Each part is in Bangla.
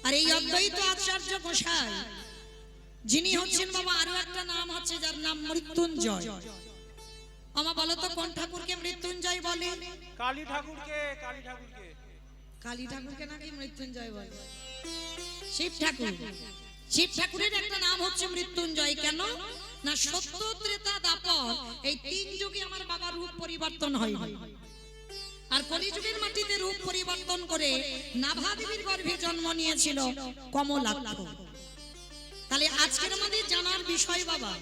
আর এই অদ্বৈত আচার্য গোসাই যিনি হচ্ছেন বাবা, আরো একটা নাম হচ্ছে যার নাম মৃত্যুঞ্জয়। আমা বলো তো কোন ঠাকুরকে মৃত্যুঞ্জয় বলে? কালী ঠাকুরকে। কালী ঠাকুরকে কালী ঠাকুরকে নাকি মৃত্যুঞ্জয় বলে? শিব ঠাকুর। শিব ঠাকুরের একটা নাম হচ্ছে মৃত্যুঞ্জয়। কেন না সত্য ত্রেতা দাপর এই তিন যুগে আমার বাবার রূপ পরিবর্তন হয়, আর কলিযুগের মাটিতে রূপ পরিবর্তন করে নাভা দেবীর গর্ভে জন্ম নিয়েছিল কমলাক্ষ। তাহলে আজকের আমাদের জানার বিষয় বাবা,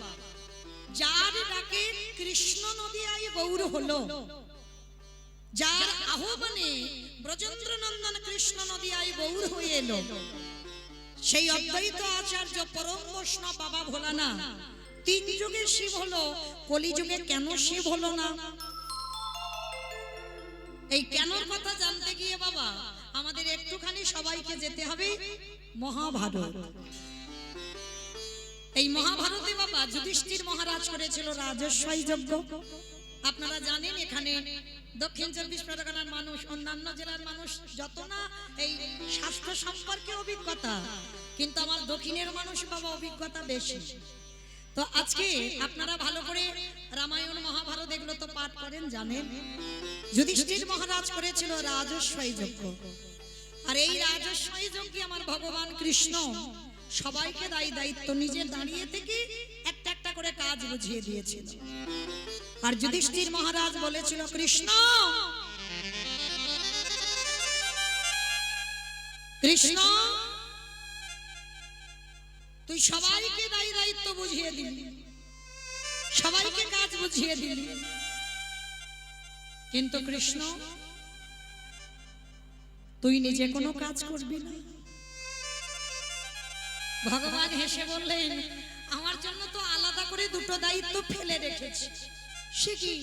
যার ডাকে কৃষ্ণ নদিয়ায় গৌর হলো, যার আহ্বানে ব্রজেন্দ্র নন্দন কৃষ্ণ নদিয়ায় গৌর হয়ে এলো, সেই অদ্বৈত আচার্য পরম বৈষ্ণব বাবা ভোলানা তিন যুগে শিব হলো, কলিযুগে কেন শিব হলো না? এই কেনর কথা জানতে গিয়ে বাবা আমাদের একটুখানি সবাইকে যেতে হবে মহাভারত। এই মহাভারতে বাবা যুধিষ্ঠির মহারাজ করেছিল রাজস্বই যজ্ঞ। আপনারা জানেন এখানে দক্ষিণ 24 পরগনার মানুষ, অন্যান্য জেলার মানুষ যত না এই শাস্ত্র সম্পর্কে অভিজ্ঞতা, কিন্তু আমার দক্ষিণের মানুষ বাবা অভিজ্ঞতা বেশি। তো আজকে আপনারা ভালো করে রামায়ণ মহাভারত এগুলো তো পাঠ করেন, জানেন যুধিষ্ঠির মহারাজ করেছিল রাজস্বই যজ্ঞ। আর এই রাজস্বই যজ্ঞে আমার ভগবান কৃষ্ণ সবাইকে দায়িত্ব নিজে দাঁড়িয়ে থেকে একটা একটা করে কাজ বুঝিয়ে দিয়েছিল। আর যুধিষ্ঠির মহারাজ বলেছিল, কৃষ্ণ কৃষ্ণ তুই সবাইকে দায়িত্ব বুঝিয়ে দিলি, সবাইকে কাজ বুঝিয়ে দিলি, কিন্তু কৃষ্ণ তুই নিজে কোনো কাজ করবি না। ভগবান হেসে বললেন, আমার জন্য তো আলাদা করে দুটো দায়িত্ব ফেলে রেখেছি। সে কি?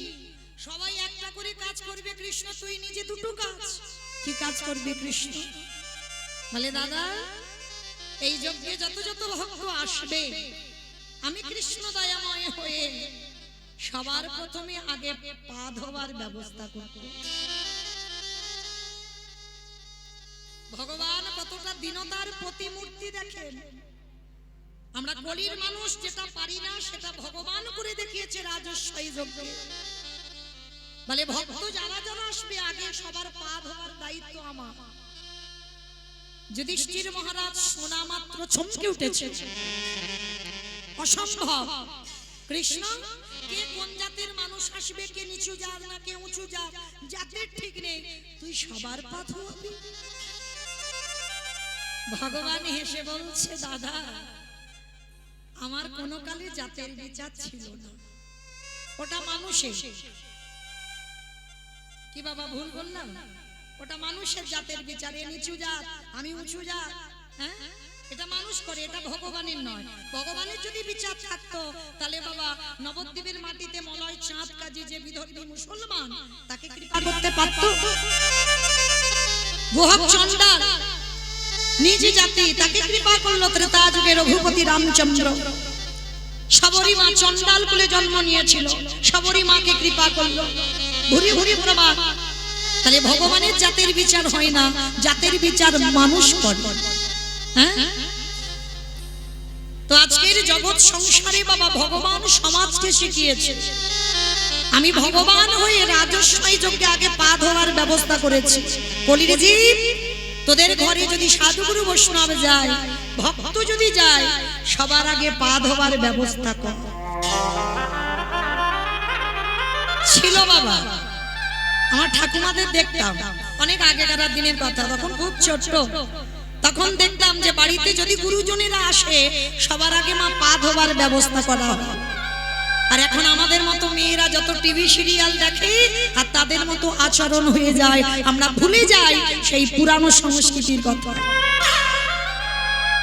সবাই একটা করে কাজ করবে, কৃষ্ণ তুই নিজে দুটো কাজ। কি কাজ করবে কৃষ্ণ? বলে, দাদা এই যজ্ঞে যত যত ভক্ত আসবে, আমি কৃষ্ণ দয়াময় হয়ে সবার প্রথমে আগে পা ধোবার ব্যবস্থা করব। ভগবান কতটা দীনতার প্রতিমূর্তি দেখেন। আমরা কলির মানুষ যেটা পারি না সেটা ভগবান করে দেখিয়েছে রাজস্বই যজ্ঞে। বলে, ভক্ত যারা যারা আসবে আগে সবার পা ধোবার দায়িত্ব আমার। যুধিষ্ঠির মহারাজ শোনা মাত্র চমকে উঠেছে, অসম্ভব। কৃষ্ণ কে কোন জাতের মানুষ আসবে, কে নিচু জাত না কে উঁচু জাত, জাতের ঠিক নেই, তুই সবার পা ধোয়াবি? ভগবান হেসে বলছে, দাদা আমার কোনো কালে জাতের বিচার ছিল না, ওটা মানুষের। কি বাবা ভুল বললাম? ওটা মানুষের জাতের বিচার, এ নিচু জাত আমি উঁচু জাত, হ্যাঁ এটা মানুষ করে, এটা ভগবানের নয়। ভগবানের যদি বিচার থাকতো তাহলে বাবা নবদ্বীপের মাটিতে মলয় চাঁদ কাজী যে বিধর্মী মুসলমান তাকে কৃপা করতে পারতো? গোহক চণ্ডাল নিজ জাতি, তাকে কৃপা করলো ত্রেতা যুগে রঘুপতি রামচন্দ্র। শবরী মা চণ্ডাল কুলে জন্ম নিয়েছিল, শবরী মাকে কৃপা করলো, ভুরি ভুরি প্রমাণ। তাহলে ভগবানের জাতের বিচার হয় না, জাতের বিচার মানুষ করে। হ্যাঁ, তো আজকের জগৎ সংসারে বাবা ভগবান সমাজকে শিখিয়েছে। আমি ভগবান হয়ে রাজস্বই যজ্ঞে আগে পা ধোয়ার ব্যবস্থা করেছি। কলির জীব তোদের ঘরে যদি সাধুগুরু বৈষ্ণব যায়, ভক্ত যদি যায়, সবার আগে পা ধোয়ার ব্যবস্থা কর। ছিল বাবা, আমার ঠাকুমাদের দেখতাম অনেক আগেকার দিনের কথা, তখন খুব ছোট, তখন দেখতাম যে বাড়িতে যদি গুরুজনেরা আসে সবার আগে মা পা ধোবার ব্যবস্থা করা হয়। আর এখন আমাদের মতো মেয়েরা যত টিভি সিরিয়াল দেখে আর তাদের মতো আচরণ হয়ে যায়, আমরা ভুলে যাই সেই পুরানো সংস্কৃতির কথা।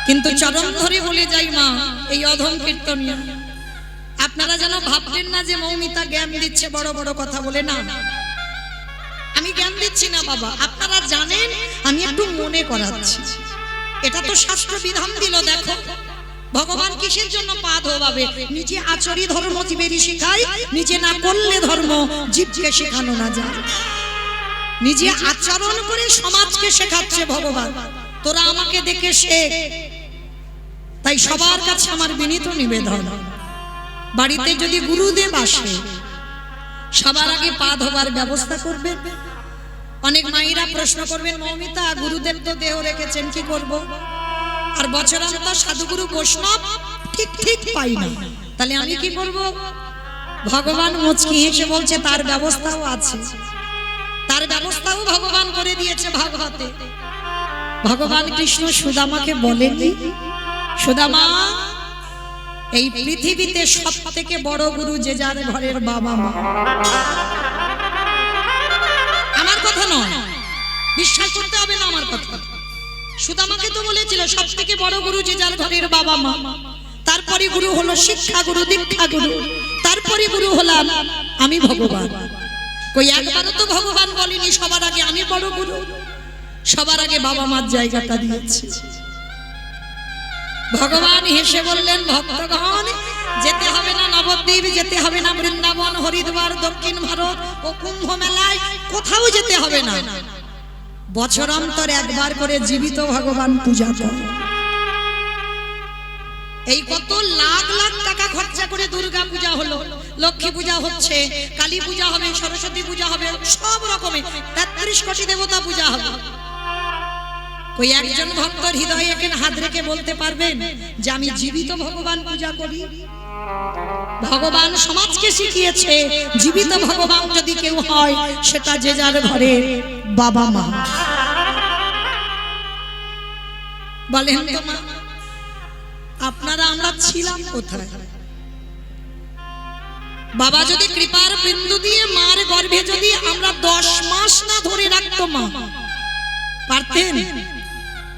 কিন্তু চরণ ধরে বলে যাই মা, এই অধম কীর্তনিয়া আপনারা যেন ভাববেন না যে মৌমিতা জ্ঞান দিচ্ছে বড় বড় কথা বলে। না, আমি জ্ঞান দিচ্ছি না বাবা, আপনারা জানেন, আমি একটু মনে করাচ্ছি। এটা তো শাস্ত্র বিধান দিল। দেখো ভগবান কিসের জন্য পা ধোয়াবে? নিজে আচরি ধর্ম জীবেরই শিখায়, নিজে না করলে ধর্ম জীবকে শেখানো না যায়। নিজে আচরণ করে সমাজকে শেখাচ্ছে ভগবান। তোরা আমাকে দেখে শেখ। তাই সবার কাছে আমার বিনীত নিবেদন, বাড়িতে যদি গুরুদেব আসে সবার আগে পা ধোবার ব্যবস্থা করবেন। অনেক মায়েরা প্রশ্ন করবেন, মৌমিতা গুরুদেব তো দেহ রেখেছেন, কি করব? আর বছরান্তর সাধুগুরু বৈষ্ণব ঠিক ঠিক পাই না, তাহলে আমি কি করব? ভগবান মুচকি হেসে বলছে তার ব্যবস্থাও আছে, তার ব্যবস্থাও ভগবান করে দিয়েছে ভাগবতে। ভগবান কৃষ্ণ সুদামাকে বলেননি, সুদামা এই পৃথিবীতে সবথেকে বড় গুরু যে যার ঘরের বাবা মা। আমার কথা নয়, বিশ্বাস করতে হবে না আমার কথা। সুদামাকে তো বলেছিল সবথেকে বড় গুরু যে যার ঘরের বাবা মা, তারপরে গুরু হলো শিক্ষা গুরু, দীক্ষা গুরু, তারপরে গুরু হলাম আমি ভগবান। কই একবারও তো ভগবান বলেনি সবার আগে আমি বড় গুরু, সবার আগে বাবা মার জায়গাটা দিয়েছে। ভগবান হেসে বললেন, ভক্তগণ যেতে হবে না নবদ্বীপ, যেতে হবে না বৃন্দাবন, হরিদ্বার, দক্ষিণ ভারত ও কুম্ভ মেলায়, কোথাও যেতে হবে না। বছরান্তর একবার করে জীবিত ভগবান পূজা করো। এই কত লাখ লাখ টাকা খরচা করে দুর্গা পূজা হলো, লক্ষ্মী পূজা হচ্ছে, কালী পূজা হবে, সরস্বতী পূজা হবে, সব রকমের 33 কোটি দেবতা পূজা হবে। ওই একজন ভক্তর হৃদয়ে এখানে হাত রেখে বলতে পারবেন যে আমি জীবিত ভগবান পূজা করি? ভগবান সমাজকে শিখিয়েছে জীবিত ভগবান যদি কেউ হয় সেটা যে যার ঘরে বাবা মা। বলেন তো মা, আপনারা আমরা ছিলাম কোথায়? বাবা যদি কৃপার বিন্দু দিয়ে মার গর্ভে যদি আমরা 10 মাস না ধরে রাখতো, মা পারতেন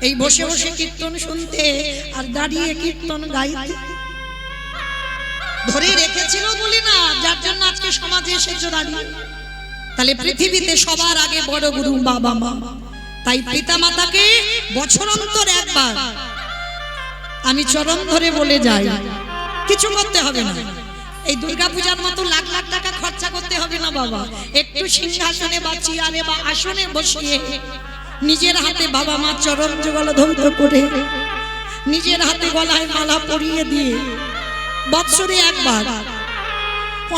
এই বসে বসে কীর্তন শুনতে আর দাঁড়িয়ে কীর্তন গাইতে? ধরে রেখেছিল বলি না, যার জন্য আজকে সমাজে এসেছো দাঁড়িয়ে। তাহলে পৃথিবীতে সবার আগে বড় গুরু বাবা মা। তাই পিতা মাতাকে বছরান্তর একবার আমি চরণ ধরে বলে যাই, কিছু করতে হবে না। এই দুর্গাপূজার মতো লাখ লাখ টাকা খরচা করতে হবে না বাবা। একটু সিংহাসনে বা চেয়ারে বা আসনে বসিয়ে নিজের হাতে বাবা মা চরণ যুগল ধৌত করে, নিজের হাতে গলায় মালা পরিয়ে দিয়ে বৎসরে একবার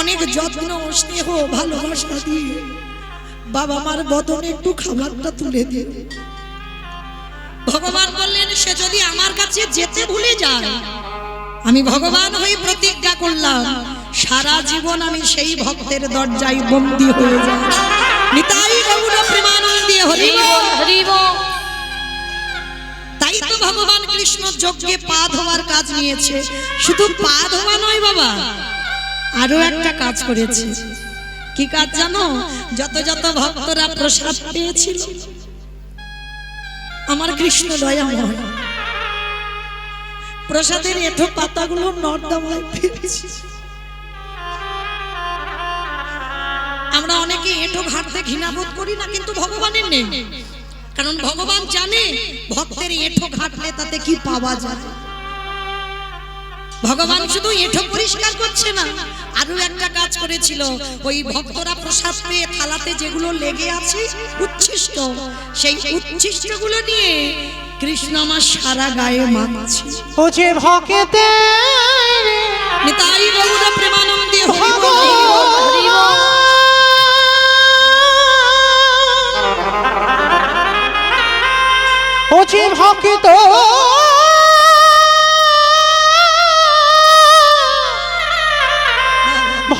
অনেক যত্ন স্নেহ ভালোবাসা দিয়ে বাবা মার বদনে একটু খাবারটা তুলে দিয়ে। ভগবান বললেন সে যদি আমার কাছে যেতে ভুলে যায়, আমি ভগবান হয়ে প্রতিজ্ঞা করলাম সারা জীবন আমি সেই ভক্তের দরজায় বন্দী হয়ে যাই। নিতাই গৌর প্রেমানন্দে হরি বল, হরি বল। তাই তো ভগবান কৃষ্ণ যজ্ঞে পা ধোয়ার কাজ নিয়েছে। শুধু পা ধোয়া নয় বাবা, আরো একটা কাজ করেছে। কি কাজ জানো? যত যত ভক্তরা প্রসাদ পেয়েছিল আমার কৃষ্ণ দয়াময়, প্রসাদের এঁঠো পাতাগুলো নর্দমায় ফেলেছে। আমরা অনেকে এঁঠো ঘাটতে ঘৃণাবোধ করি না, কিন্তু ভগবানের নেই। কারণ ভগবান জানে ভক্তের এঁঠো ঘাটলে তাতে কি পাওয়া যায়। ভগবান শুধু এঁঠো পরিষ্কার করছে না, আরো একটা কাজ করেছিল। ওই ভক্তরা প্রসাদ পেয়ে থালাতে যেগুলো লেগে আছে উচ্ছিষ্ট, সেই উচ্ছিষ্টগুলো নিয়ে কৃষ্ণ আমার সারা গায়ে মাখছে। ও যে ভক্তে নিতাই গৌর প্রেমানন্দে হরি বল, হরি বল। ও যে ভক্ত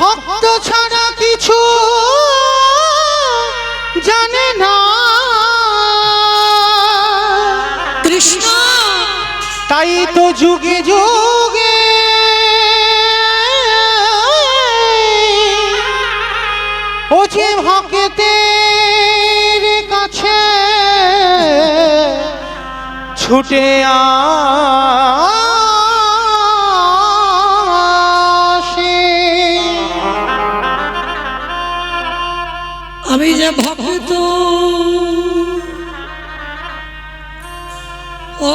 ভক্ত ছাড়া কিছু জানে না কৃষ্ণ, তাই তো যুগে যুগে ও যে ভক্তের কাছে ছুটে আসে। আমি যে ভক্ত ও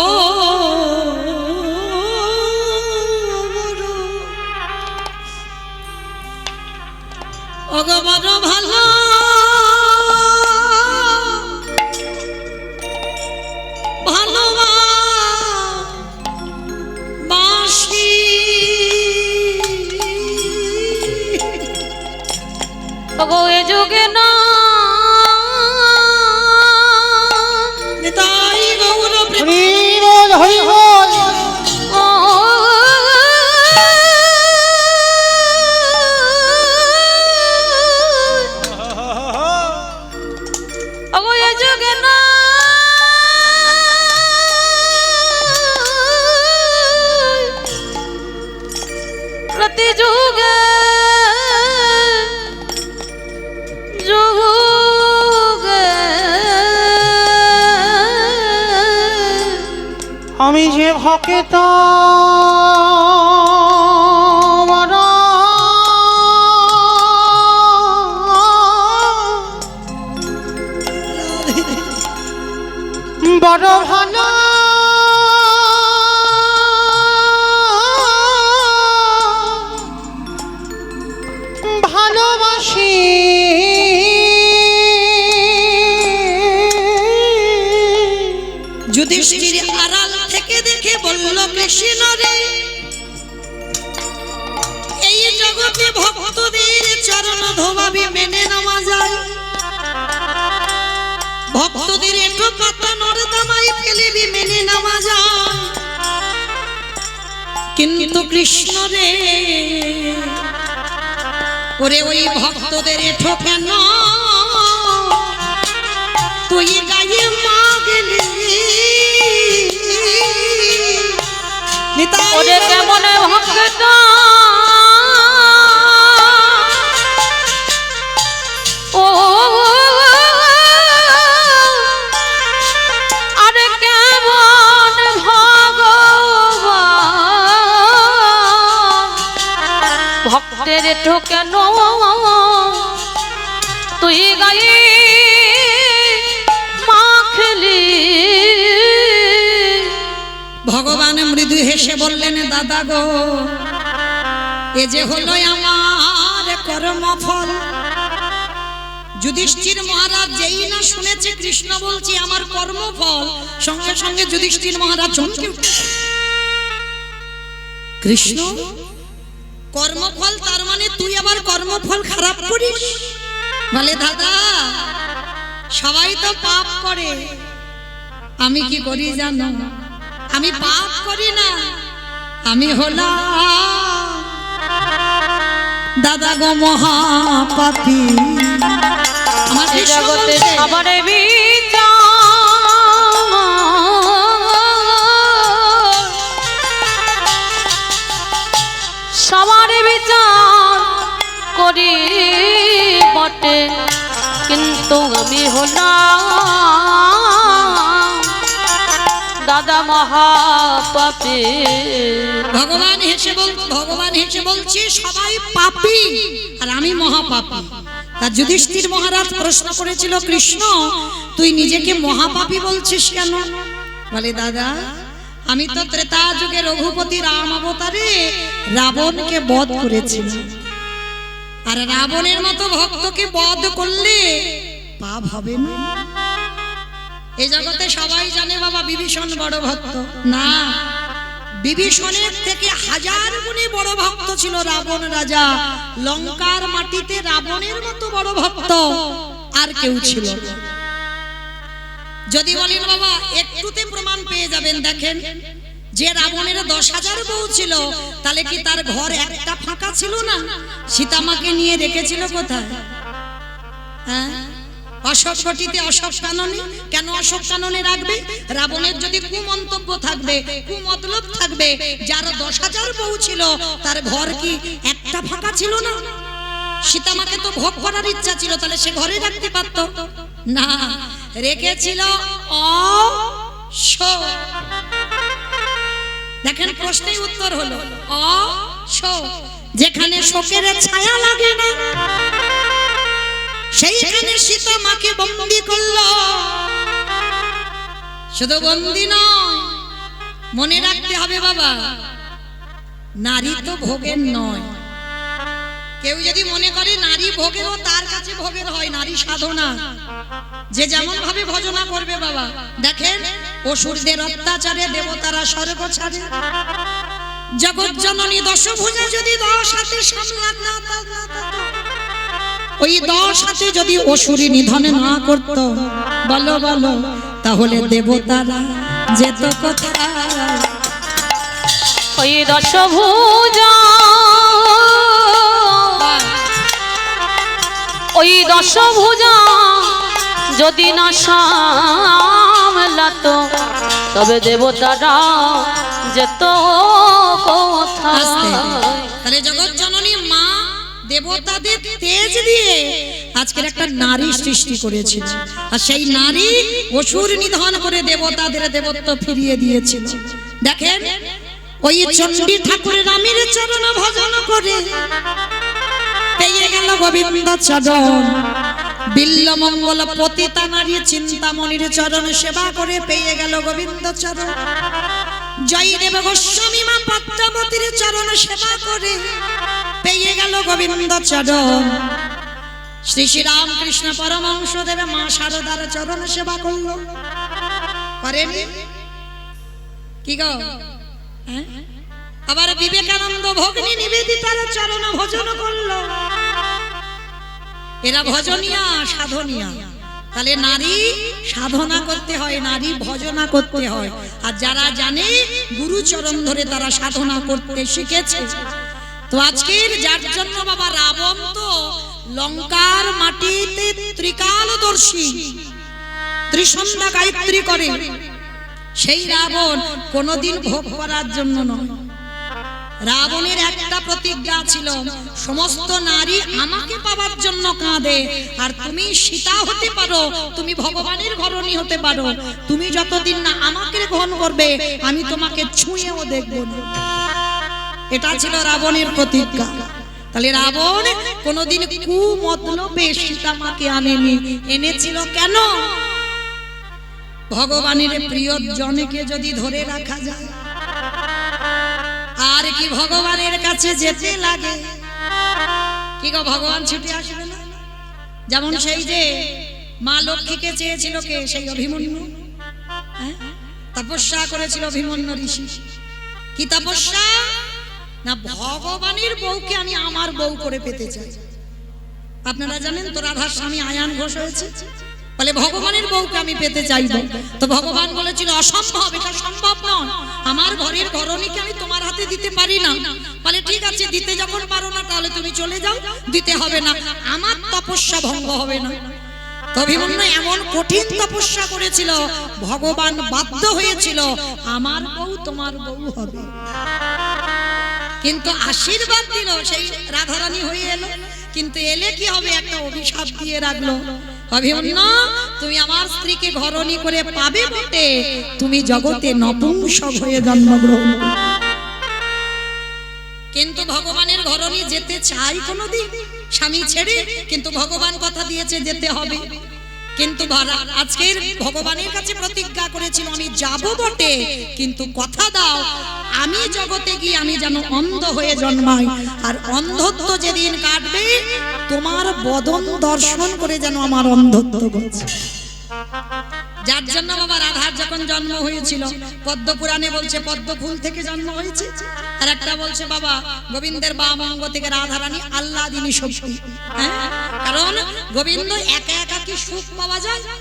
অগমন ভালো ভালো ওগো এ যুগে না নিতাই গৌর প্রেম হরিবল হরিবল ওগো এ যুগে না প্রতি যুগে যুগে আমি যে ভক্ত বড় ভালো ভালোবাসি যুধিষ্ঠির আড়াল থেকে দেখে বলল কৃষ্ণ রে এই জগতে ভক্তদের চরণ ধোবাবি মেনে নেওয়া যায় ভক্তদের একটু পাতা নর্দমায় ফেলেবি মেনে নেওয়া যায় কিন্তু কৃষ্ণ রে ওরে ওই ভক্তদের এঠো কেন তুই গায়ে মা গেলি ওরে কেমন ভক্ত ও আরে কেমন ভগবান ভক্তের ঠোকেন তুই গায়ে মাখলি ভগবান মৃদু হেসে বললেন দাদা গো এ যে হলো আমার কর্মফল যুধিষ্ঠির মহারাজ যেই না শুনেছে কৃষ্ণ বলছি আমার কর্মফল সঙ্গে সঙ্গে যুধিষ্ঠির মহারাজ চমকে উঠলেন। কৃষ্ণ কর্মফল তার মানে তুই আবার কর্মফল খারাপ করিস বলে দাদা সবাই তো পাপ করে আমি কি করি জানো আমি পাপ করি না আমি হলাম দাদা গো মহাপাপী আমার কৃষ্ণ জগতে বলছে, সবার বিচার সবার বিচার করি বটে কিন্তু আমি হলাম দাদা মহাপাপী ভগবান হেসে বলছে সবাই পাপী আর আমি মহাপাপী তা যুধিষ্ঠির মহারাজ প্রশ্ন করেছিল কৃষ্ণ তুই নিজেকে মহাপাপী বলছিস কেন বলে দাদা আমি তো ত্রেতা যুগে রঘুপতি রাম অবতারে রাবণকে বধ করেছি আর রাবণের মতো ভক্তকে বধ করলে পাপ হবে না এই জগতে সবাই জানে বাবা বিভীষণ বড় ভক্ত না বিভীষণের থেকে হাজার গুণে বড় ভক্ত ছিল রাবণ রাজা লঙ্কার মাটিতে রাবণের মতো বড় ভক্ত আর কেউ ছিল না। যদি বলেন বাবা একটুতে প্রমাণ পেয়ে যাবেন দেখেন যে রাবণের 10,000 বউ ছিল তাহলে কি তার ঘর একটা ফাঁকা ছিল না সীতামাকে নিয়ে রেখেছিল কোথায় হ্যাঁ অশোক ঘটিতে অশোক কাননে কেন অশোক কাননে রাখবে রাবণের যদি কুমন্তব্য থাকবে কুমতলব থাকবে যার 10,000 বউ ছিল তার ঘর কি একটা ফাঁকা ছিল না সীতামাকে তো ভোগ করার ইচ্ছা ছিল তাহলে সে ঘরে রাখতে পারতো না রেখেছিল অশোক দেখেন প্রশ্নের উত্তর হলো অশোক যেখানে শোকের ছায়া লাগে না সেইখানে সীতা মাকে বন্দী করলো শুধু বন্দী নয় মনে রাখতে হবে বাবা নারী তো ভোগের নয় কেউ যদি মনে করে নারী ভোগেরও তার কাছে ভোগের হয় নারী সাধনা যে যেমন ভাবে ভজনা করবে বাবা দেখেন অসুরদের অত্যাচারে দেবতারা স্বর্গ ছাড়ে জগৎ জননী দশভুজা যদি 10 হাতে সামলাত না ওই 10 হাতে যদি অসুরী নিধন না করত, বলো বলো, তাহলে দেবতারা যেত কোথায়? ওই দশভুজা, ওই দশভুজা যদি না সামলাতো, তবে দেবতারা যেত কোথায়? তাহলে জগৎ জননী মা দেবতাদের তেজ দিয়ে আজকের একটা নারী সৃষ্টি করেছিল, আর সেই নারী অসুর নিধন করে দেবতাদের দেবত্ব ফিরিয়ে দিয়েছিল। দেখেন ওই চণ্ডী ঠাকুরের রামের চরণ ভজন করে পেয়ে গেল গোবিন্দ চরণ, বিল্ল মঙ্গল পতিতা নারী চিন্তামণির চরণ সেবা করে পেয়ে গেল গোবিন্দ চরণ। জয়দেব গোস্বামী মা পদ্মাবতীর চরণ সেবা করে পেয়ে গেল গোবিন্দ চরণ। শ্রী শ্রী রামকৃষ্ণ পরমহংস দেব মা শারদার চরণ সেবা করলো, করেন কি গো? আবার বিবেকানন্দ ভগ্নী নিবেদিতার চরণ ভজন করলো। এরা ভজনিয়া সাধনিয়া। তাহলে নারী সাধনা করতে হয়, নারী ভজনা করতে হয়, আর যারা জানে গুরু চরণ ধরে তারা সাধনা করতে শিখেছে। তো আজকের যার জন্য বাবা রাবণ তো লঙ্কার মাটিতে ত্রিকালদর্শী ত্রিসন্ধ্যা গায়ত্রী করে, সেই রাবণ কোনোদিন ভোগ করার জন্য নয়। রাবণের একটা প্রতিজ্ঞা ছিল, সমস্ত নারী আমাকে পাওয়ার জন্য কাঁদে, আর তুমি সীতা হতে পারো, তুমি ভগবানের ঘরণী হতে পারো, তুমি যতদিন না আমাকে গ্রহণ করবে আমি তোমাকে ছুঁয়েও দেখবো না। এটা ছিল রাবণের প্রতিজ্ঞা। তাহলে রাবণ কোনোদিন কুমতলবে সীতা মাকে আনেনি, এনেছিল কেন? ভগবানের প্রিয় জনকে যদি ধরে রাখা যায় আর কি ভগবানের কাছে যেতে লাগে? কি গো, ভগবান ছুটে আসবে না? যেমন সেই যে মা লক্ষ্মীকে চেয়েছিল কে? সেই অভিমন্যু। তপস্যা করেছিল অভিমন্যু ঋষি। কি তপস্যা? না, ভগবানের বউকে আমি আমার বউ করে পেতে চাই। আপনারা জানেন তো রাধার স্বামী আয়ান ঘোষ হয়েছে, বলে ভগবানের বউকে আমি পেতে চাইব। তো ভগবান বলেছিল অসম্ভব, এটা সম্ভব নয়, আমার ঘরের ঘরণীকে আমি তোমার হাতে দিতে পারি না। বলে ঠিক আছে, দিতে যখন পারো না তাহলে তুমি চলে যাও, দিতে হবে না, আমার তপস্যা ভঙ্গ হবে না। তো অভিমন্যু এমন কঠিন তপস্যা করেছিল, ভগবান বাধ্য হয়েছিল আমার বউ তোমার বউ হবে। কিন্তু আশীর্বাদ দিল, সেই রাধারানী হয়ে এলো। কিন্তু এলে কি হবে? একটা অভিশাপ দিয়ে রাখলো, অভিমন্যু তুমি আমার স্ত্রীকে ঘরণী করে পাবে বটে, তুমি জগতে নপুংসক হয়ে জন্মগ্রহণ। কিন্তু ভগবানের ঘরণী যেতে চাই কোনোদিন স্বামী ছেড়ে, কিন্তু ভগবান কথা দিয়েছে যেতে হবে। কিন্তু আজকের ভগবানের কাছে প্রতিজ্ঞা করেছিল আমি যাব বটে, কিন্তু কথা দাও আমি জগতে গিয়ে আমি যেন অন্ধ হয়ে জন্মাই, আর অন্ধত্ব যেদিন কাটবে তোমার বদন দর্শন করে যেন আমার অন্ধত্ব ঘটে। যার জন্য বাবা রাধার যখন জন্ম হয়েছিল পদ্ম পুরাণে বলছে পদ্ম ফুল থেকে জন্ম হয়েছে, আর একটা বলছে বাবা গোবিন্দের বাম অঙ্গ থেকে রাধারানী আহ্লাদিনী শক্তি। কারণ গোবিন্দ একা একা কি সুখ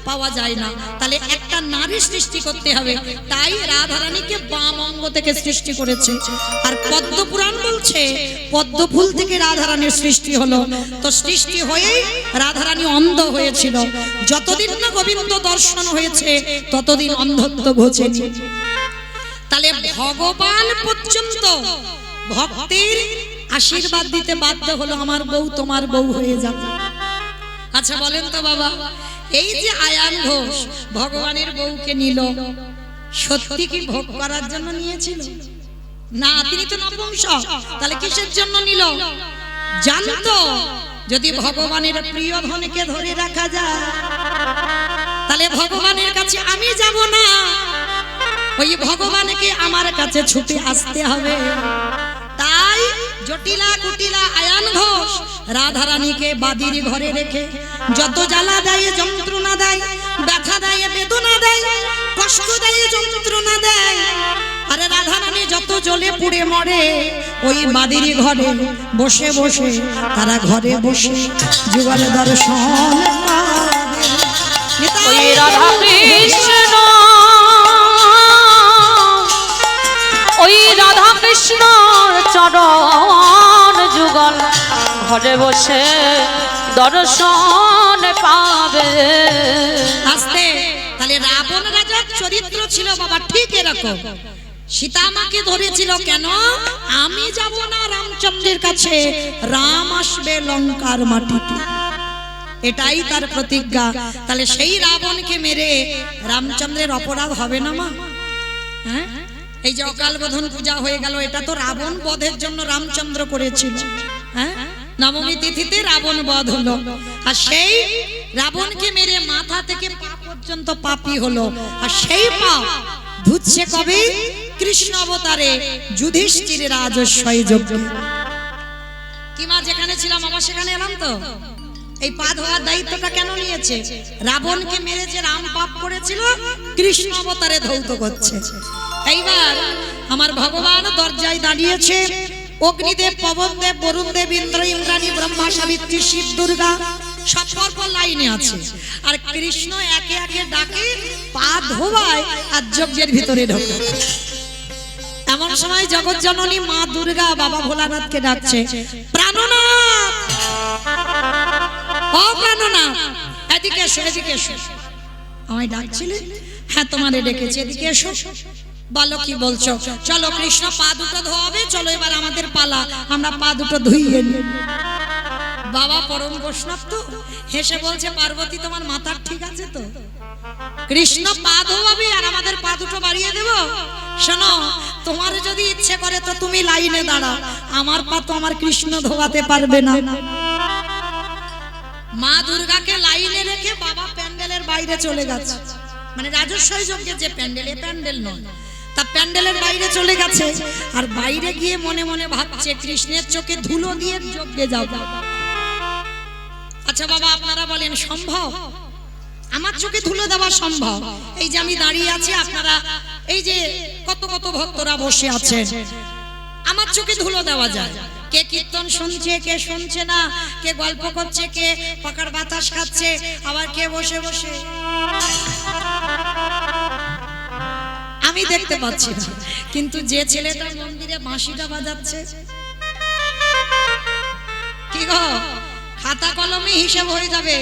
পাওয়া যায় না, তাহলে একটা নারী সৃষ্টি করতে হবে, তাই রাধারানীকে বাম অঙ্গ থেকে সৃষ্টি করেছে। আর পদ্ম পুরাণ বলছে পদ্ম ফুল থেকে রাধারানীর সৃষ্টি হলো। তো সৃষ্টি হয়েই রাধারানী অন্ধ হয়েছিল, যতদিন না গোবিন্দ দর্শন হয়েছে ততদিন অন্ধত্ব ঘটেনি। তাহলে ভগবান পর্যন্ত ভক্তের আশীর্বাদ দিতে বাধ্য হলো আমার বউ তোমার বউ হয়ে যাবে। আচ্ছা বলেন তো বাবা, এই যে আয়ান ঘোষ ভগবানের বউকে নিল, সত্যি কি ভোগ করার জন্য নিয়েছিল? না, তিনি তো নপুংসক, তাহলে কিসের জন্য নিল? জানতো যদি ভগবানের প্রিয় ধনকে ধরে রাখা যায় তাহলে ভগবানের কাছে আমি যাব না, ওই ভগবানকে আমার কাছে ছুটে আসতে হবে। তাই জটিলা কুটিলা আয়ান ঘোষ রাধারানীকে বাদির ঘরে রেখে যত জ্বালা দেয় যন্ত্রণা দেয়, ব্যথা দেয় বেদনা দেয়, কষ্ট দেয় যন্ত্রণা দেয়, আরে রাধারানী যত জ্বলে পুড়ে মরে ওই বাদিনী ঘরে বসে বসে তারা ঘরে বসে যুগল দর্শন পাবে। ওই রাধা কৃষ্ণ, ওই রাধা কৃষ্ণ চরণ যুগল ঘরে বসে দর্শন পাবে। আস্তে তাহলে রাবণ রাজার চরিত্র ছিল বাবা ঠিক এরকম। সীতা মাকে ধরেছিল কেন? আমি যাব না রামচন্দ্রের কাছে, রাম আসবে লঙ্কার মাটিতে, এটাই তার প্রতিজ্ঞা। তাহলে সেই রাবণকে মেরে রামচন্দ্রের অপরাধ হবে না মা? হ্যাঁ, এই যে অকাল বোধন পূজা হয়ে গেল, এটা তো রাবণ বধের জন্য রামচন্দ্র করেছিল। হ্যাঁ, নবমী তিথিতে রাবণ বধ হলো, আর সেই রাবণকে মেরে মাথা থেকে পা পর্যন্ত পাপী হলো। আর সেই পাপ ধুচ্ছে কবে? কৃষ্ণ অবতারে যুধিষ্ঠির রাজস্বই যজ্ঞে। কি মা, যেখানে ছিলাম আমার সেখানে এলাম তো। এই পা ধোয়ার দায়িত্বটা কেন নিয়েছে? রাবণকে মেরে যে রাম পাপ করেছিল, কৃষ্ণ অবতারে ধৌত করছে। এইবার আমার ভগবান দরজায় দাঁড়িয়েছে। অগ্নিদেব, পবনদেব, বরুণদেব, ইন্দ্র, ইন্দ্রাণী, ব্রহ্মা, সাবিত্রী, শিব, দুর্গা সব পরপর লাইনে আছে। আর কৃষ্ণ একে একে ডাকে, পা ধোয়ায় আর যজ্ঞের ভিতরে ঢোকে। এমন সময় জগৎ জননী মা দুর্গা বাবা ভোলানাথকে ডাকছে, প্রাণনাথ, ও প্রাণনাথ, এদিকে এসো, এদিকে এসো। আমায় ডাকছিলে? হ্যাঁ, তোমারে ডেকেছি, এদিকে এসো। বলো কি বলছো? চলো, কৃষ্ণ পা দুটো ধোয়াবে, চলো এবার আমাদের পালা, আমরা পা দুটো ধুইয়ে নিই। বাবা পরম বৈষ্ণব তো, হেসে বলছে, পার্বতী তোমার মাথার ঠিক আছে তো? কৃষ্ণ পা ধোয়াবে আর আমাদের পা দুটো বাড়িয়ে দেব? শোনো, তোমার যদি ইচ্ছে করে তো তুমি লাইনে দাঁড়াও, আমার পা তো আমার কৃষ্ণ ধোয়াতে পারবে না। মা দুর্গাকে লাইনে রেখে বাবা প্যান্ডেলের বাইরে চলে গেছে। মানে রাজস্বই যজ্ঞের যে প্যান্ডেল, এ প্যান্ডেল নয়, তা প্যান্ডেলের বাইরে চলে গেছে। আর বাইরে গিয়ে মনে মনে ভাবছে, কৃষ্ণের চোখে ধুলো দিয়ে যজ্ঞে যাব। আচ্ছা বাবা, আপনারা বলেন সম্ভব? আমার চোখে ধুলো দেওয়া সম্ভব? এই যে আমি দাঁড়িয়ে আছি, আপনারা এই যে কত কত ভক্তরা বসে আছে, আমার চোখে ধুলো দেওয়া যায়? কে কীর্তন শুনছে, কে শুনছে না, কে গল্প করছে, কে পাকার বাতাস খাচ্ছে, আবার কে বসে বসে আমি দেখতে পাচ্ছি না। কিন্তু যে ছেলেটা মন্দিরে বাঁশিটা বাজাচ্ছে, কি গো, খাতা কলমে হিসেব হয়ে যাবে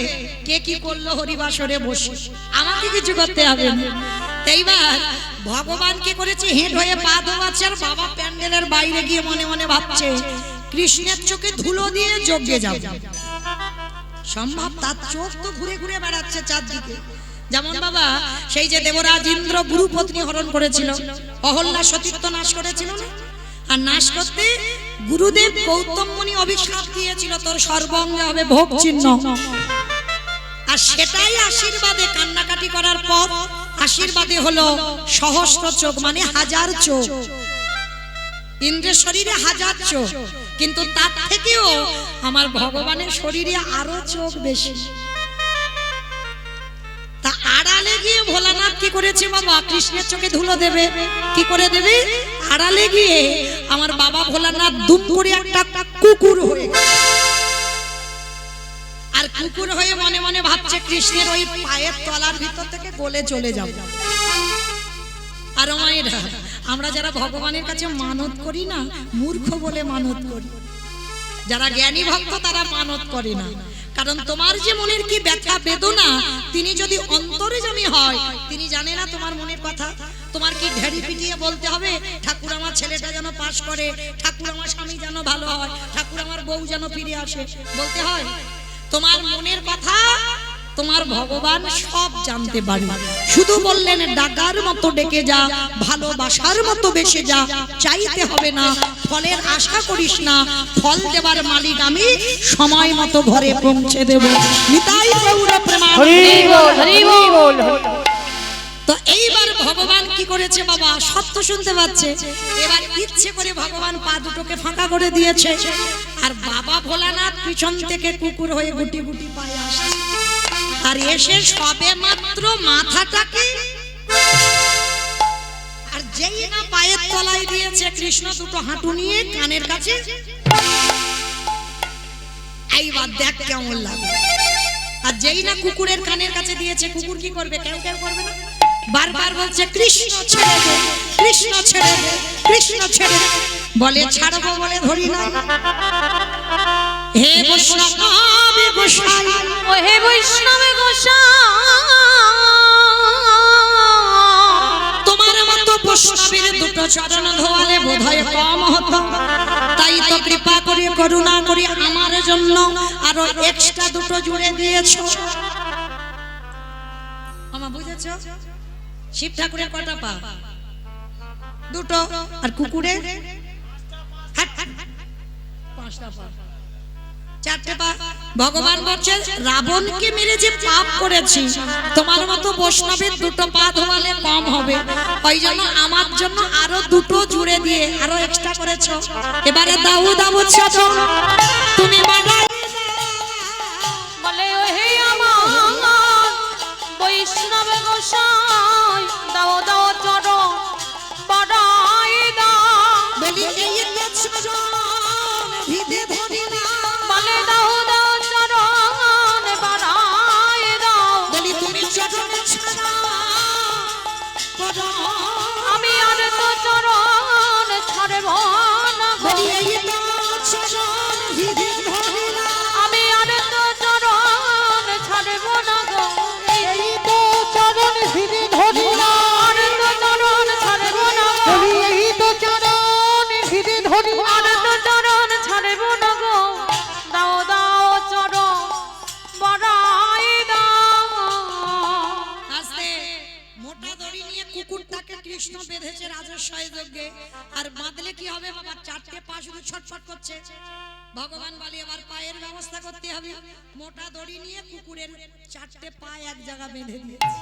কে কি করলো হরিবাসরে বসে, আমাকে কিছু করতে হবে না। এইবার ভগবান কি করেছে? হেঁট হয়ে পা ধোয়াচ্ছে, আর বাবা প্যান্ডেলের বাইরে গিয়ে মনে মনে ভাবছে, কৃষ্ণের চোখে ধুলো দিয়ে যজ্ঞে যাব। সম্ভব? তার চোখ তো ঘুরে ঘুরে বেড়াচ্ছে চারদিকে। যেমন বাবা সেই যে দেবরাজ ইন্দ্র গুরুপত্নী হরণ করেছিল, অহল্যা সতীত্ব নাশ করেছিল না? আর নাশ করতে গুরুদেব গৌতম মুনি অভিশাপ দিয়েছিল, তোর সর্বাঙ্গে হবে ভোগ চিহ্ন। আর সেটাই আশীর্বাদে, কান্নাকাটি করার পর আশীর্বাদে হলো সহস্র চোখ, মানে হাজার চোখ। ইন্দ্রের শরীরে হাজার চোখ, কিন্তু তার থেকেও আমার ভগবানের শরীরে আরো চোখ বেশি। তা আড়ালে গিয়ে ভোলানাথ কি করেছে বাবা? কৃষ্ণের চোখে ধুলো দেবে, কি করে দেবে? আড়ালে গিয়ে আমার বাবা ভোলানাথ দুম করে একটা কুকুর হয়ে, আর কুকুর হয়ে মনে মনে ভাবছে, কৃষ্ণের ওই পায়ের তলার ভিতর থেকে গলে চলে যাব। আর মায়েরা, আমরা যারা ভগবানের কাছে মানত করি না, মূর্খ বলে মানত করি। যারা জ্ঞানী ভক্ত তারা মানত করে না, কারণ তোমার যে মনের কি ব্যথা বেদনা, তিনি যদি অন্তর্যামী হয়, তিনি জানে না তোমার মনের কথা। তোমার কি ঢেড়ি পিটিয়ে বলতে হবে, ঠাকুর আমার ছেলেটা যেন পাশ করে, ঠাকুর আমার স্বামী যেন ভালো হয়, ঠাকুর আমার বউ যেন ফিরে আসে, বলতে হয়? তোমার মনের কথা তোমার ভগবান সব জানতে পারে। শুধু বললেন, ডাকার মতো ডেকে যা, ভালোবাসার মতো বেসে যা, চাইতে হবে না, ফলের আশা করিস না, ফল দেবার মালিক আমি, সময় মতো ঘরে পৌঁছে দেব। নিতাই গৌর প্রেমানন্দ। হরি বল, হরি বল। তো এইবার ভগবান কি করেছে বাবা? সত্য শুনতে পাচ্ছে। এবার ইচ্ছে করে ভগবান পা দুটোকে ফাঁকা করে দিয়েছে, আর বাবা ভোলানাথ পিছন থেকে কুকুর হয়ে গুটি গুটি পায়ে আসছে। আর এসে সবে মাত্র মাথাটাকে আর যেই না পায়ের তলায় দিয়েছে কৃষ্ণ দুটো হাঁটু নিয়ে কানের কাছে, এইবার দেখ কেমন লাগে। আর যেই না কুকুরের কানের কাছে দিয়েছে, কুকুর কি করবে? কেউ কেউ করবে না, বারবার বলছে কৃষ্ণ ছেড়ে দে, কৃষ্ণ ছেড়ে দে, কৃষ্ণ ছেড়ে দে। বলে ছাড়বো বলে ধরি না। হে বৈষ্ণব গোসাই, ও হে বৈষ্ণব গোসাই, তোমার মতো বৈষ্ণবের দুটো চরণ ধোয়ালে বোধহয় কম হতো, তাই তো কৃপা করে করুণা করে আমার জন্য আরো এক্সট্রা দুটো জুড়ে দিয়েছো। আমা বুঝেছো? শিব ঠাকুরের কটা পা? দুটো। আর কুকুরের পাঁচটা পা, চারটে পা। ভগবান বলছেন রাবণকে মেরে যে পাপ করেছি, তোমার মতো বৈষ্ণবের দুটো পা ধোয়ালে কম হবে, ওই জন্য আমার জন্য আরো দুটো জুড়ে দিয়ে আরো এক্সট্রা করেছো। এবারে দাও দাও চাচো তুমি বাড়াই। বলে ও হে আমার বৈষ্ণব গোসাই, দাও দাও চরণ বাড়াই দাও। বলি এই চরণ ভিদে ধরি না, বলে দাও দাও চরণ বাড়াই দাও। বলি তুমি চরণ ছাড়া করো। আমি আর তো চরণ ছাড়ব না গো, বলি এই চরণ ভিদে ধরি না, আমি আর তো চরণ ছাড়ব না গো, এই তো চরণ ভিড়ে ধরি না, আর তো চরণ ছাড়ব না গো, বলি এই তো চরণ ভিড়ে ধরি না। আর তো চরণ ছাড়ব না গো। দাও দাও চরণ বাড়াই দাও। আস্তে মোটা দড়ি নিয়ে কুকুরটাকে কৃষ্ণ বেঁধেছে রাজস্বয় যজ্ঞে। আর বাঁধলে কি হবে বাবা? চারটে পা শুধু ছটফট করছে। ভগবান বলে এবার পায়ের ব্যবস্থা করতে হবে। মোটা দড়ি নিয়ে কুকুরের চারটে পা এক জায়গা বেঁধে দিয়েছে।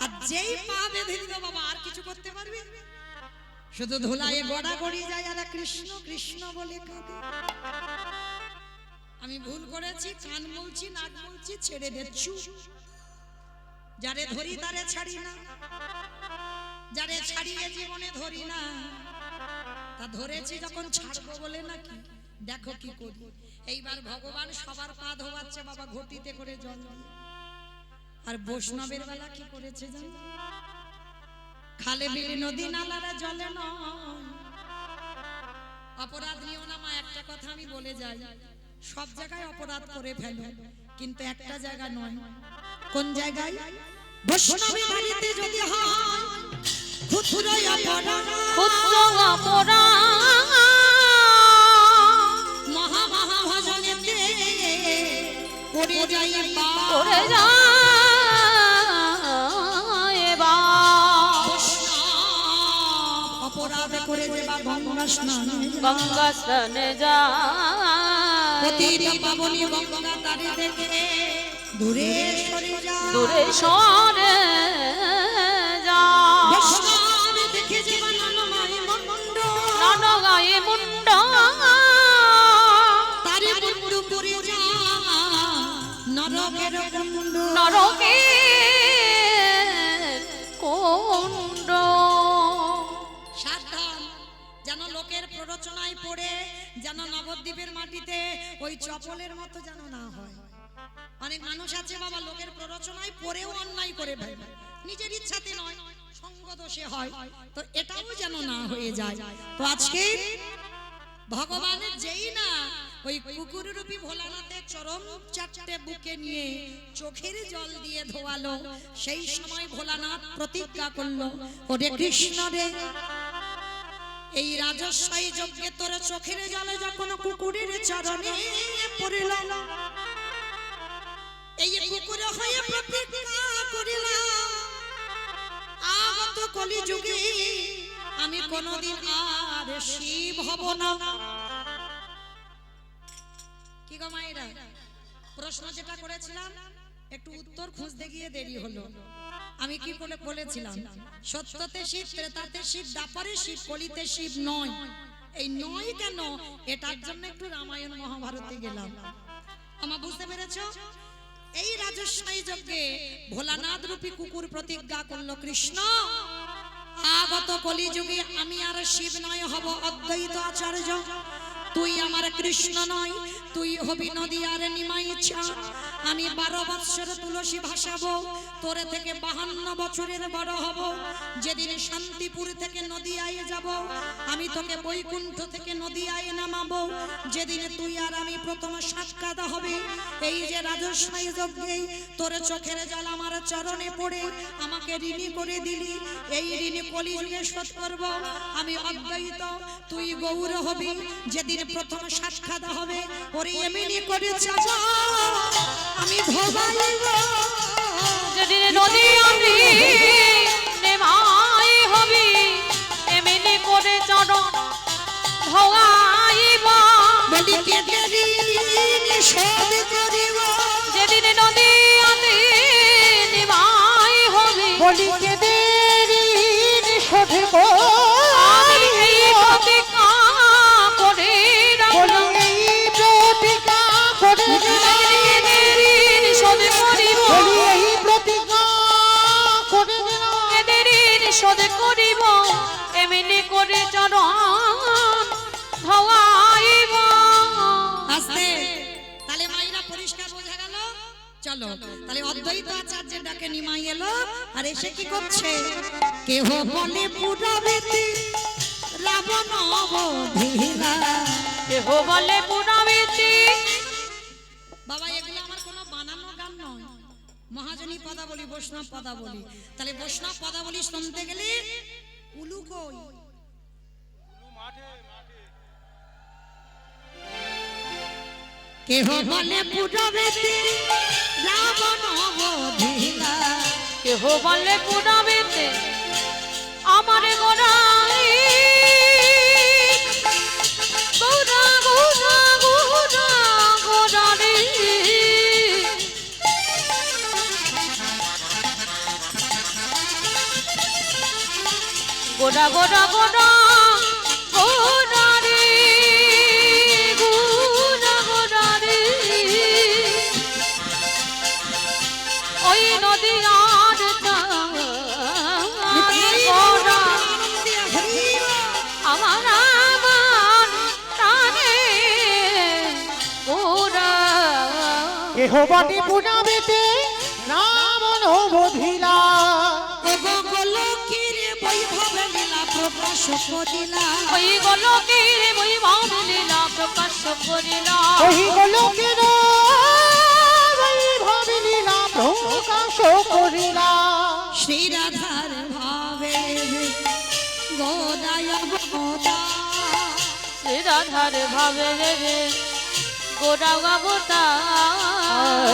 আর যেই পা বেঁধে দিল বাবা, আর কিছু করতে পারবে? শুধু ধুলায় গড়া গড়ি যায় আর কৃষ্ণ কৃষ্ণ বলে কাঁদে। আমি ভুল করেছি, কান মুলছি, নাক মুলছি, ছেড়ে দিচ্ছি। যারে ধরি তারে ছাড়ি না, যারে ছাড়িয়ে জীবনে ধরি না। তা ধরেছি যখন ছাড়বো বলে নাকি, দেখো কি করি। এইবার ভগবান সবার পা ধোয়াচ্ছে বাবা ঘটিতে করে জল দিয়ে। আর বৈষ্ণবের বেলা কি করেছে জানো? খালে বিলে নদী নালারা জলে নয়। অপরাধ নিও না মা, একটা কথা আমি বলে যাই, সব জায়গায় অপরাধ করে ফেলো, কিন্তু একটা জায়গা নয়। কোন জায়গায়? বৈষ্ণবের বাড়িতে যদি হয় ক্ষুদ্র অপরাধ, ক্ষুদ্র অপরাধ মহা মহা ভজনেতে করে যাই করে যায় এবার। অপরাধ করে দেবা গঙ্গা স্নান, গঙ্গা স্নানে যায়, প্রতিটা পাবনী গঙ্গা তারে দেখে দূরে সরে যায়, দূরে সরে যায়। বৈষ্ণব দেখে যে বানায় মন্ড, ননগায়ে মুন্ড তারে মুন্ড করে যায় নরকের কুণ্ড, নরকের কুণ্ড। সাবধান যেন লোকের প্ররোচনায় পড়ে যেন নবদ্বীপের মাটিতে ওই চপলের মতো যেন না হয়। অনেক মানুষ আছে বাবা লোকের প্ররোচনায় পড়েও অন্যায় করে ফেলে, নিজের ইচ্ছাতে নয়, সঙ্গ দোষে হয়। তো এটাও যেন না হয়ে যায়। তো আজকে ভগবানের যেই না ওই কুকুর রূপী ভোলানাথের চরম চারটে বুকে নিয়ে চোখের জল দিয়ে ধোয়ালো, সেই সময় ভোলানাথ প্রতিজ্ঞা করলো, ওরে কৃষ্ণ রে, এই রাজস্বই যজ্ঞে তোর চোখের জলে যখন কুকুরের চরণে পড়িল, এই কুকুর হয়ে প্রতিজ্ঞা করিলাম, আগত কলি যুগে আমি কোনদিন আর শিব হব না। কি গো মায়েরা, প্রশ্ন যেটা করেছিলাম একটু উত্তর খুঁজতে গিয়ে দেরি হলো। আমি কি করে বলেছিলাম? সত্যতে শিব, ত্রেতাতে শিব, দ্বাপরে শিব, কলিতে শিব নয়। এই নয় কেন, এটার জন্য একটু রামায়ণ মহাভারতে গেলাম। আমার বুঝতে পেরেছো? এই রাজস্বই যজ্ঞে ভোলানাথ রূপী কুকুর প্রতিজ্ঞা করলো, কৃষ্ণ আগত কলিযুগে আমি আর শিব নয় হব অদ্বৈত আচার্য। তুই আমার কৃষ্ণ নয়, তুই হবি নদী আর নিমাই চাঁদ। আমি 12 বৎসর তুলসী ভাসাবো, তোরে থেকে 52 বছরের বড় হব। যেদিন শান্তিপুর থেকে নদিয়ায় যাব, আমি তোকে বৈকুণ্ঠ থেকে নদিয়ায় নামাবো। যেদিন তুই আর আমি প্রথম সাক্ষাৎ হবে, এই যে রাজস্বাই যজ্ঞে তোর চোখের জল আমার চরণে পড়ে আমাকে ঋণী করে দিলি, এই ঋণ কলিযুগে শোধ করব। আমি অদ্বৈত, তুই গৌর হবি। যেদিন প্রথম সাক্ষাৎ হবে, ওরে এমনি করে চাচা আমি ভবাইব। যেদিন নদী আমি নেমাই হবি, এমনি করে চরণ ভগাইব। বলি কেটে ঋণ শোধ করিব। যেদিন নদী আমি নেমাই হবি, বলিকে দেরি শোধ আমি এই প্রতিজ্ঞা করে রাখলাম। বলি এই প্রতিজ্ঞা করে এদের ঋণ শোধ করিব, বলি এই প্রতিজ্ঞা করে দিলাম। এদের ঋণ শোধ করিব, এমনি করে চরণ ভগাইব। আস্তে তাহলে মাইরা পরিষ্কার বোঝা গেল। চলো তাহলে অদ্বৈত আচার্যের ডাকে নিমাই এলো, আর এসে কি করছে? কেহ বলে পুরাবেতি রাবণ অবধিরা। কেহ বলে পুরাবেতি। বাবা এগুলো আমার কোনো বানানো গান নয়, মহাজনী পদাবলী, বৈষ্ণব পদাবলী। তাহলে বৈষ্ণব পদাবলী শুনতে গেলে উলু কই? কেহ বলে পুরাবেতি রাবণ অবধিরা। কেহ বলে পুরাবেতি আমার গোড়াই, গোড়া গোড়া গোড়া গোড়া রে। গোড়া গোড়া গোড়া গোড়া রে, গোড়া গোড়া রে। ওই নদী আর গোড়া আমার আমার প্রাণে গোড়া। কেহ বটে পুরাবেতে রাবণ অবধিলা। গোলকের বৈভব লীলা প্রকাশ করিলা। ওই গোলকের বৈভব লীলা প্রকাশ করিলা। ওই গোলকের বৈভব লীলা প্রকাশ করিলা। শ্রী রাধার ভাবে গোদায় গোদা। শ্রী রাধার ভাবে রে গোড়া গাবতা।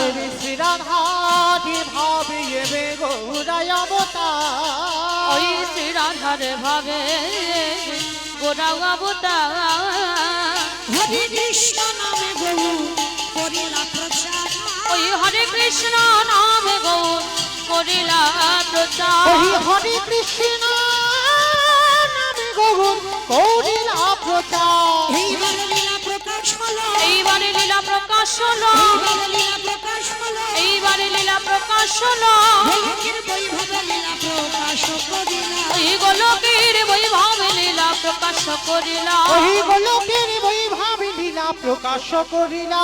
হরে শ্রী রাধাটি ভাবে এবে গৌরায় অবতার। ওই শ্রী রাধার ভাবে গোড়া গাবতা। হরে কৃষ্ণ নামে গৌ করিলা প্রচার। ওই হরে কৃষ্ণ নামে গৌর করিলা প্রচার। ওই হরে কৃষ্ণ নামে গৌর করিলা প্রচার। এইবারে লীলা প্রকাশ হলো। এইবারে লীলা প্রকাশ হলো। এইবারে লীলা প্রকাশ হলো। এইবারে লীলা প্রকাশ হলো। গোলকের বৈভব লীলা প্রকাশ করিলা। ওই গোলকের বৈভব লীলা প্রকাশ করিলা। ওই গোলকের বৈভব লীলা প্রকাশ করিলা।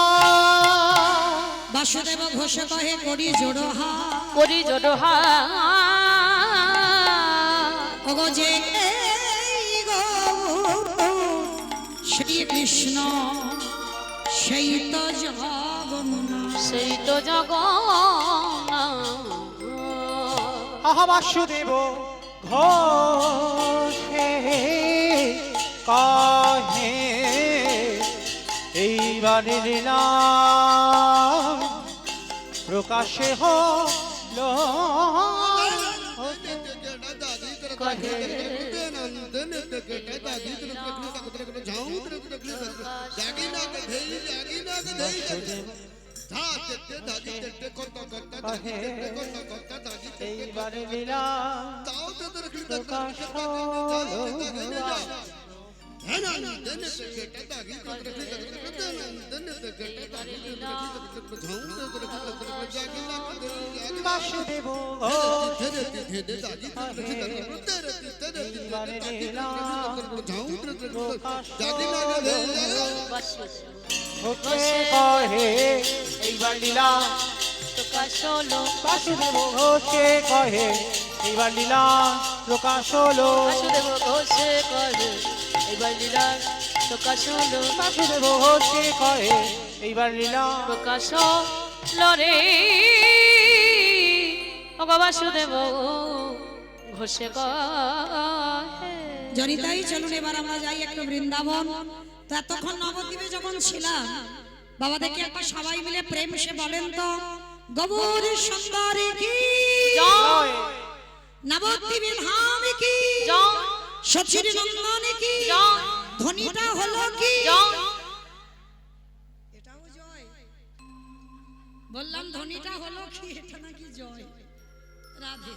বাসুদেব ঘোষ কহে করি জোড়হা। করি জোড়হা। ওগো যে এই গো শ্রী কৃষ্ণ সেই তো জগন্নাথ। সেই তো জগন্নাথ। আহা বাসুদেব ঘোষে কহে এইবারে লীলা প্রকাশে হল। এইবারে লীলা প্রকাশ হল। বাসুদেব ঘোষে কহে এইবার লীলা প্রকাশ হলো বাসুদেব ঘোষে কহে এইবার লীলা প্রকাশ হলো বাসুদেব ঘোষে কহে এবার লীলা প্রকাশ হলো বাসুদেব ঘোষে কহে এইবার লীলা প্রকাশ হলো রে ও গো বাসুদেব ঘোষে কহে জনিতাই চলুন এবার আমরা যাই একটু বৃন্দাবন। তো এতক্ষণ নবদ্বীপে যখন ছিলাম বাবা দেখি একবার সবাই মিলে প্রেম সে বলেন তো গৌর সুন্দরী কি জয় নবদ্বীপে ধাম কি জয় সচির নন্দন কি জয় ধ্বনিটা হলো কি জয় এটাও জয় বললাম ধ্বনিটা হলো কি এটা নাকি জয় রাধে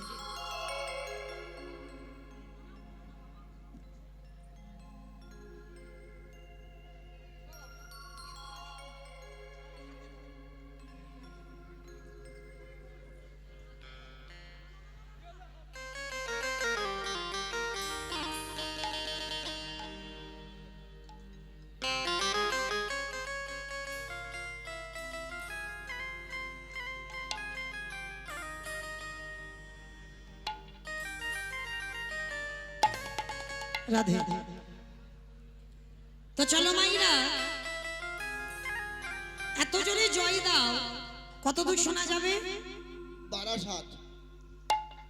রাধে তো চলো মাইরা এত জোরে জয় দাও কত দূর শোনা যাবে বারাসাত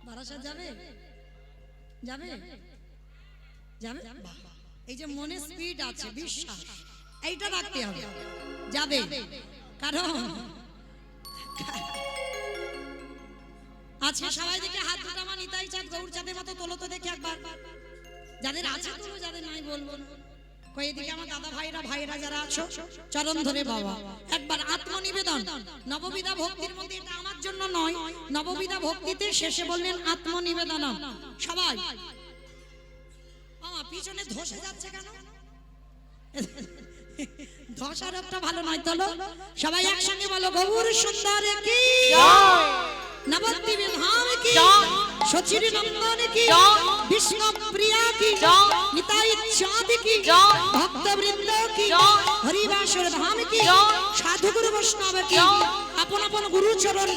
বারাসাত যাবে যাবে যাবে বাহ। এই যে মনে স্পিড আছে বিশ্বাস এইটা রাখতে হবে যাবে কারণ আজকে সবাই দেখে হাত দুটো আমার নিতাই চাঁদ গৌর চাঁদের মতো তোলো তো দেখে একবার যাদের আছে তোলো যাদের নাই বলবো না কই এদিকে আমার দাদা ভাইরা যারা আছো চরণ ধরে বাবা একবার আত্মনিবেদন নববিধা ভক্তির মধ্যে এটা আমার জন্য নয় নববিধা ভক্তিতে শেষে বললেন আত্মনিবেদন সবাই আমার পিছনে ধসে যাচ্ছে কেন ধসার একটা ভালো নয় তোলো সবাই একসঙ্গে বলো গৌর সুন্দর কি নবদ্বীপে ধাম কি সচির নন্দন কি বিষ্ণু প্রিয়া কি নিতাই চাঁদ কি ভক্ত বৃন্দ কি হরিবাসর ধাম কি সাধু গুরু বৈষ্ণব কি আপন আপন গুরু চরণ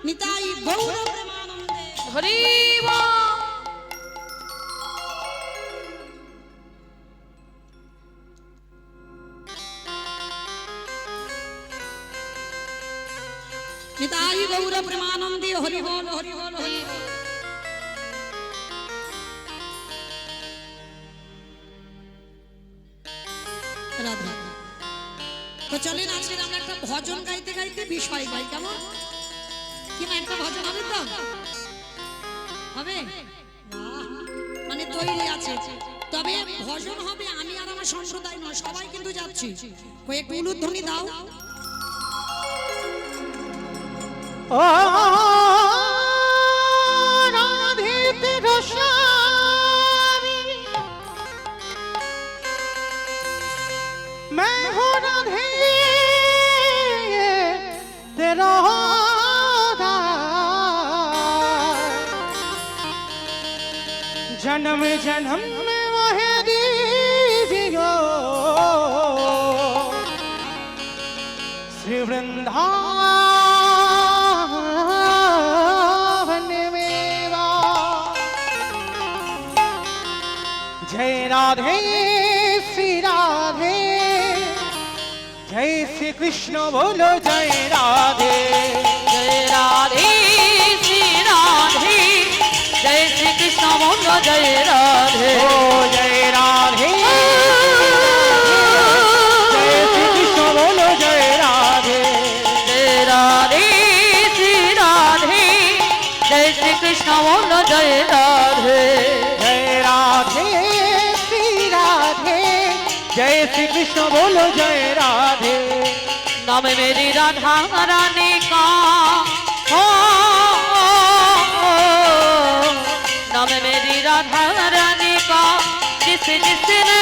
নিতাই গৌর প্রেমানন্দে হরি বল নিতাই গৌর প্রেমানন্দে হরি বল হরি বল হরি বল রাধা তো চলেন আজকে আমরা একটা ভজন গাইতে গাইতে বিষয় গাই কেমন কি মা একটা ভজন হবে তো হবে বাহ, মানে তৈরি আছে তবে ভজন হবে আমি আর আমার সম্প্রদায় নয় সবাই কিন্তু যাচ্ছি কয়েক উলুধ্বনি দাও ও রাধে তেরো স্বামী मैं हूँ राधे तेरा जन्म जन्म में मोहे दीजियो श्री वृंदावन मेवा जय राधे श्री राधे जय श्री कृष्ण बोलो जय राधे जय राधे श्री राधे जय श्री कृष्ण बोलो जय राधे ओ जय राधे जय श्री कृष्ण बोलो जय राधे जय राधे श्री राधे जय श्री कृष्ण बोलो जय राधे जय राधे श्री राधे जय श्री कृष्ण बोलो जय राधे नाम मेरी राधा रानी का हो नाम मेरी राधा रानी का जिस जिसने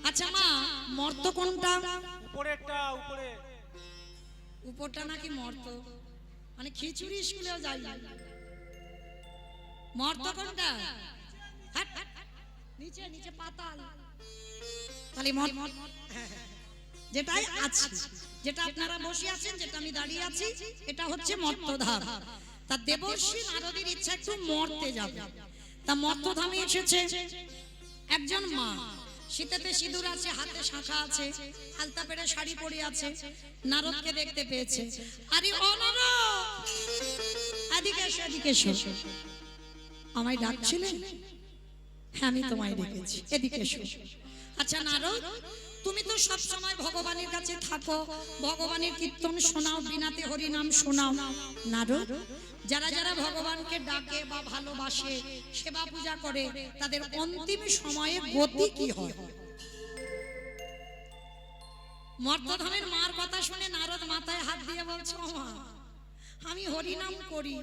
আচ্ছা মা, মর্ত কোনটা? উপরেরটা, উপরে। উপরটা নাকি মর্ত? মানে খিচুড়ি স্কুলেও যাই না। মর্ত কোনটা? হাট, হাট, নিচে নিচে পাতাল। তাহলে যেটাই আছে, যেটা আপনারা বসে আছেন, যেটা আমি দাঁড়িয়ে আছি, এটা হচ্ছে মর্তধাম। তা দেবর্ষি নারদের ইচ্ছা একটু মর্তে যাবে। তা মর্তধামে এসেছে একজন মা, শীতেতে সিঁদুর আছে, হাতে শাঁখা আছে, আলতা পেরে শাড়ি পরে আছে, নারদকে দেখতে পেয়েছে। আরে ও নারদ, এদিকে এসো, এদিকে এসো। আমায় ডাকছিলেন? হ্যাঁ, আমি তোমায় ডেকেছি, এদিকে এসো। আচ্ছা নারদ, তুমি তো সব সময় ভগবানের কাছে থাকো, ভগবানের কীর্তন শোনাও, বিনাতে হরি নাম শোনাও। নারদ, যারা যারা ভগবানকে ডাকে বা ভালোবাসে, সেবা পূজা করে, তাদের অন্তিম সময়ে গতি কি হয়? মর্তধামের মার কথা শুনে নারদ মাথায় হাত দিয়ে বলছে, ও মা, আমি হরিনাম করি,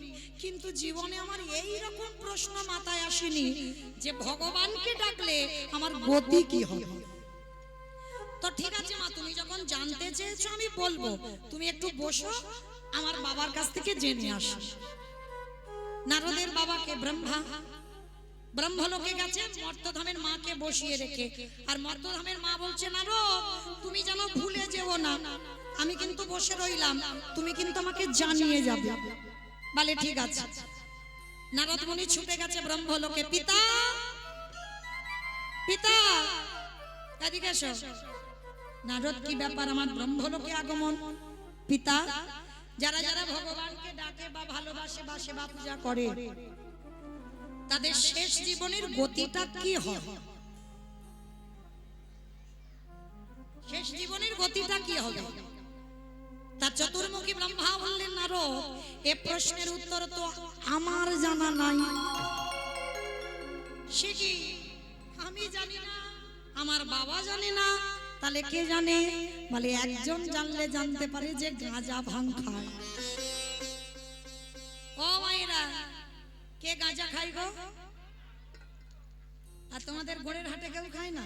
কিন্তু জীবনে আমার এই রকম প্রশ্ন মাথায় আসেনি যে ভগবানকে ডাকলে আমার গতি কি হবে। তো ঠিক আছে মা, তুমি যখন জানতে চেয়েছো আমি বলবো, তুমি একটু বসো, আমার বাবার কাছ থেকে জেনে আসো। নারদের বাবাকে ব্রহ্মা ব্রহ্মলোকে গেছে মর্তধামের মাকে বসিয়ে রেখে, আর মর্তধামের মা বলছে, নারদ তুমি যেন ভুলে যেও না, আমি কিন্তু বসে রইলাম, তুমি কিন্তু আমাকে জানিয়ে যাবে। বলে ঠিক আছে। নারদ মুনি ছুটে গেছে ব্রহ্মলোকে। পিতা, পিতা, এদিকে এসো। নারদ, কি ব্যাপার, আমার ব্রহ্মলোকে আগমন? পিতা, যারা যারা ভগবানকে ডাকে বা ভালোবাসে বা সেবা পূজা করে, তাদের শেষ জীবনের গতিটা কি হয়? শেষ জীবনের গতিটা কি হবে? তার চতুর্মুখী ব্রহ্মা বললেন, নারদ, এ প্রশ্নের উত্তর তো আমার জানা নাই। সে কি, আমি জানি না, আমার বাবা জানে না, তাহলে কে জানে? বলে একজন জানলে জানতে পারে যে গাঁজা ভাং খায়। ও মায়েরা, কে গাঁজা খায় গো? আর তোমাদের গোড়ের হাটে কেউ খায় না?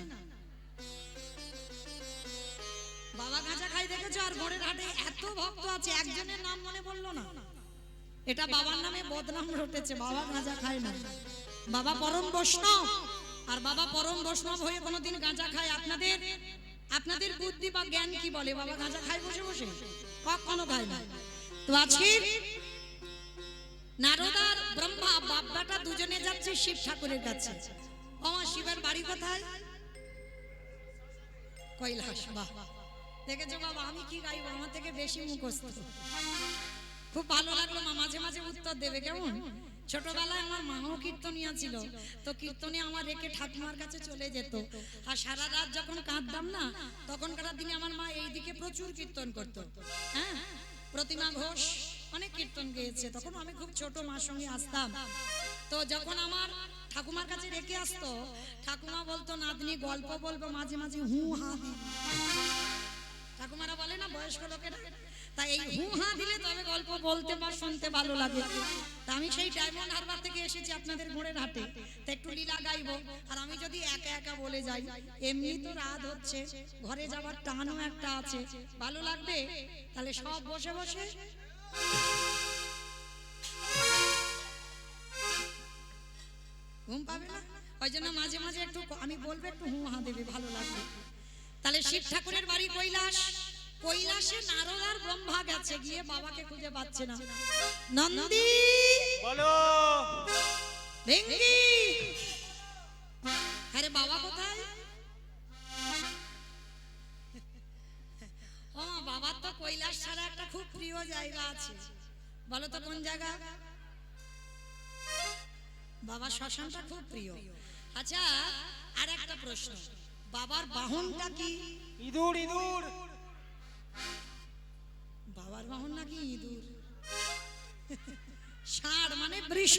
বাবা গাঁজা খাই দেখেছো? আর গোড়ের হাটে এত ভক্ত আছে, একজনের নাম মনে পড়লো না। এটা বাবার নামে বদনাম রটেছে, বাবা গাঁজা খায় না। বাবা পরম বৈষ্ণব, আর বাবা পরম বৈষ্ণব হয়ে কোনোদিন গাঁজা খায়? আপনাদের বুদ্ধি বা জ্ঞান কি বলে বাবা গাঁজা খায় বসে বসে? কখনো খায় না। তো আজকে নারদ আর ব্রহ্মা বাপ বেটা দুজনে যাচ্ছে শিব ঠাকুরের কাছে। আমার শিবের বাড়ি কোথায়? কৈলাস। বাহ, দেখেছো বাবা, আমি কি গাইবো, আমার থেকে বেশি মুখস্থ। খুব ভালো লাগলো মা, মাঝে মাঝে উত্তর দেবে কেমন? ছোটবেলায় আমার মাও কীর্তনিয়া ছিল, তো কীর্তনে আমার রেখে ঠাকুমার কাছে চলে যেত, আর সারা রাত যখন কাঁদতাম না, তখনকার দিনে আমার মা এইদিকে প্রচুর কীর্তন করতো। হ্যাঁ, প্রতিমা ঘোষ অনেক কীর্তন গেয়েছে, তখন আমি খুব ছোট, মার সঙ্গে আসতাম। তো যখন আমার ঠাকুমার কাছে রেখে আসতো, ঠাকুমা বলতো, নাতনি গল্প বলবো, মাঝে মাঝে হু হা দি। ঠাকুমারা বলে না বয়স্ক লোকেরা, তাই এই হু হা দিলে তবে গল্প বলতে বা শুনতে ভালো লাগে। তা আমি সেই ডায়মন্ড হারবার থেকে এসেছি আপনাদের ঘোড়ের হাটে, তা একটু লীলা গাইবো। আর আমি যদি একা একা বলে যাই, এমনি তো রাত হচ্ছে, ঘরে যাবার টানও একটা আছে, ভালো লাগবে? তাহলে সব বসে বসে ঘুম পাবে না, ওই জন্য মাঝে মাঝে একটু আমি বলবো, একটু হু হা দেবে, ভালো লাগবে। তাহলে শিব ঠাকুরের বাড়ি কৈলাস। কৈলাসে নারদ আর ব্রহ্মা গেছে, গিয়ে বাবাকে খুঁজে পাচ্ছে না। নন্দী বলো, ভেঙ্গি, আরে বাবা কোথায়? ও বাবার তো কৈলাস ছাড়া একটা খুব প্রিয় জায়গা আছে, বলো তো কোন জায়গা? বাবা শ্মশানটা খুব প্রিয়। আচ্ছা, আর একটা প্রশ্ন, বাবার বাহনটা কি? ইঁদুর। ইঁদুর, বাবার বাহন নাকি ইঁদুর? ষাঁড় মানে বৃষ।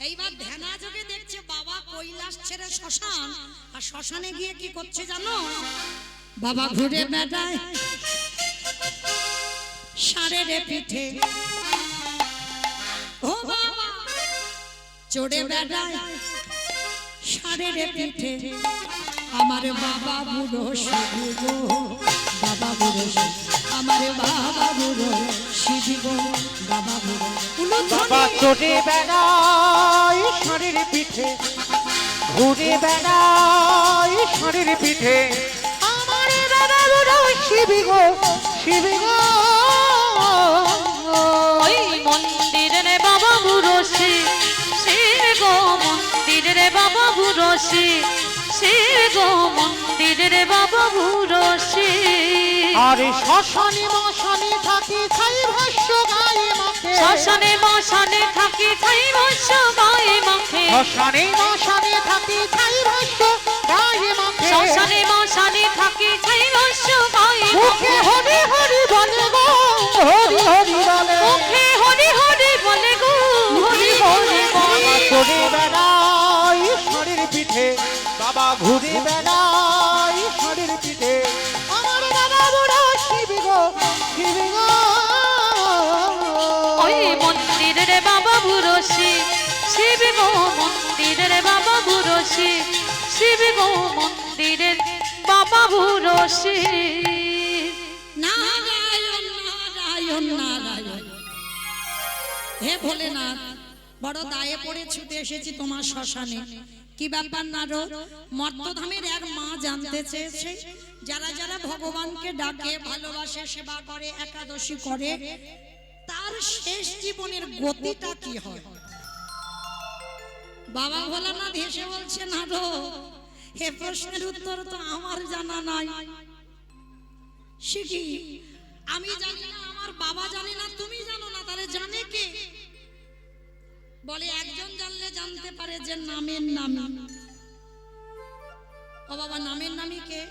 এইবার ধ্যানা যোগে দেখছে বাবা কৈলাস ছেড়ে শ্মশান, আর শ্মশানে গিয়ে কি করছে জানো? বাবা ঘুরে বেড়ায় ষাঁড়ের পিঠে, ও বাবা চড়ে বেড়ায় ষাঁড়ের পিঠে। আমার বাবা বুড়ো শিবি গো বাবা বুড়ো শিব আমার বাবা বুড়ো শিবি গো বাবা বুড়ো বাবা চড়ে বেড়ায় ষাঁড়ের পিঠে, ঘুরে বেড়ায় ষাঁড়ের পিঠে, আমার বাবা বুড়ো শিবি গো শিবি গো। ওই মন্দিরের বাবা বুড়ো শিব গো মন্দিরের বাবা বুড়ো শিব গো মন্দিরের বাবা বুড়ো শিব। আরে শ্মশানে মশানে থাকি ছাই ভাষ্য গায়ে মাখে, শ্মশানে মশানে থাকি ছাই ভাষ্য গায়ে মাখে, শ্মশানে মশানে থাকি ছাই ভাষ্য গায়ে মাখে, শ্মশানে মশানে থাকি ছাই ভাষ্য গায়ে মুখে হরি হরি বলে গো হরি হরি বলে, মুখে হরি হরি বলে গো হরি হরি বলে। চড়ে বেড়াই ষাঁড়ের পিঠে, বাবা ঘুরে বেড়াই ষাঁড়ের পিঠে, আমার বাবা বুড়ো শিবি গো শিবি গো। ওই মন্দিরের বাবা বুড়ো শিব গো মন্দিরের বাবা বুড়ো শিব গো মন্দিরের বাবা বুড়ো শিব। নারায়ণ নারায়ণ নারায়ণ। হে ভোলেনাথ, বড় দায়ে পড়ে ছুটে এসেছি তোমার শ্মশানে। কি ব্যাপার নারদ? মর্তধামের এক মা জানতে চেয়েছে, যারা যারা ভগবানকে ডাকে, ভালোবাসে, সেবা করে, একাদশী করে, তার শেষ জীবনের গতিটা কি হয়? বাবা ভোলানাথ হেসে বলছে, নারদ, হে প্রশ্নের উত্তর তো আমার জানা নাই। সে কি? আমি জানি না, আমার বাবা জানে না, তুমি জানো না, তাহলে জানে কে? বলে একজন জানলে জানতে পারে, যে নামের নামী। ও বাবা, নামের নামী কে?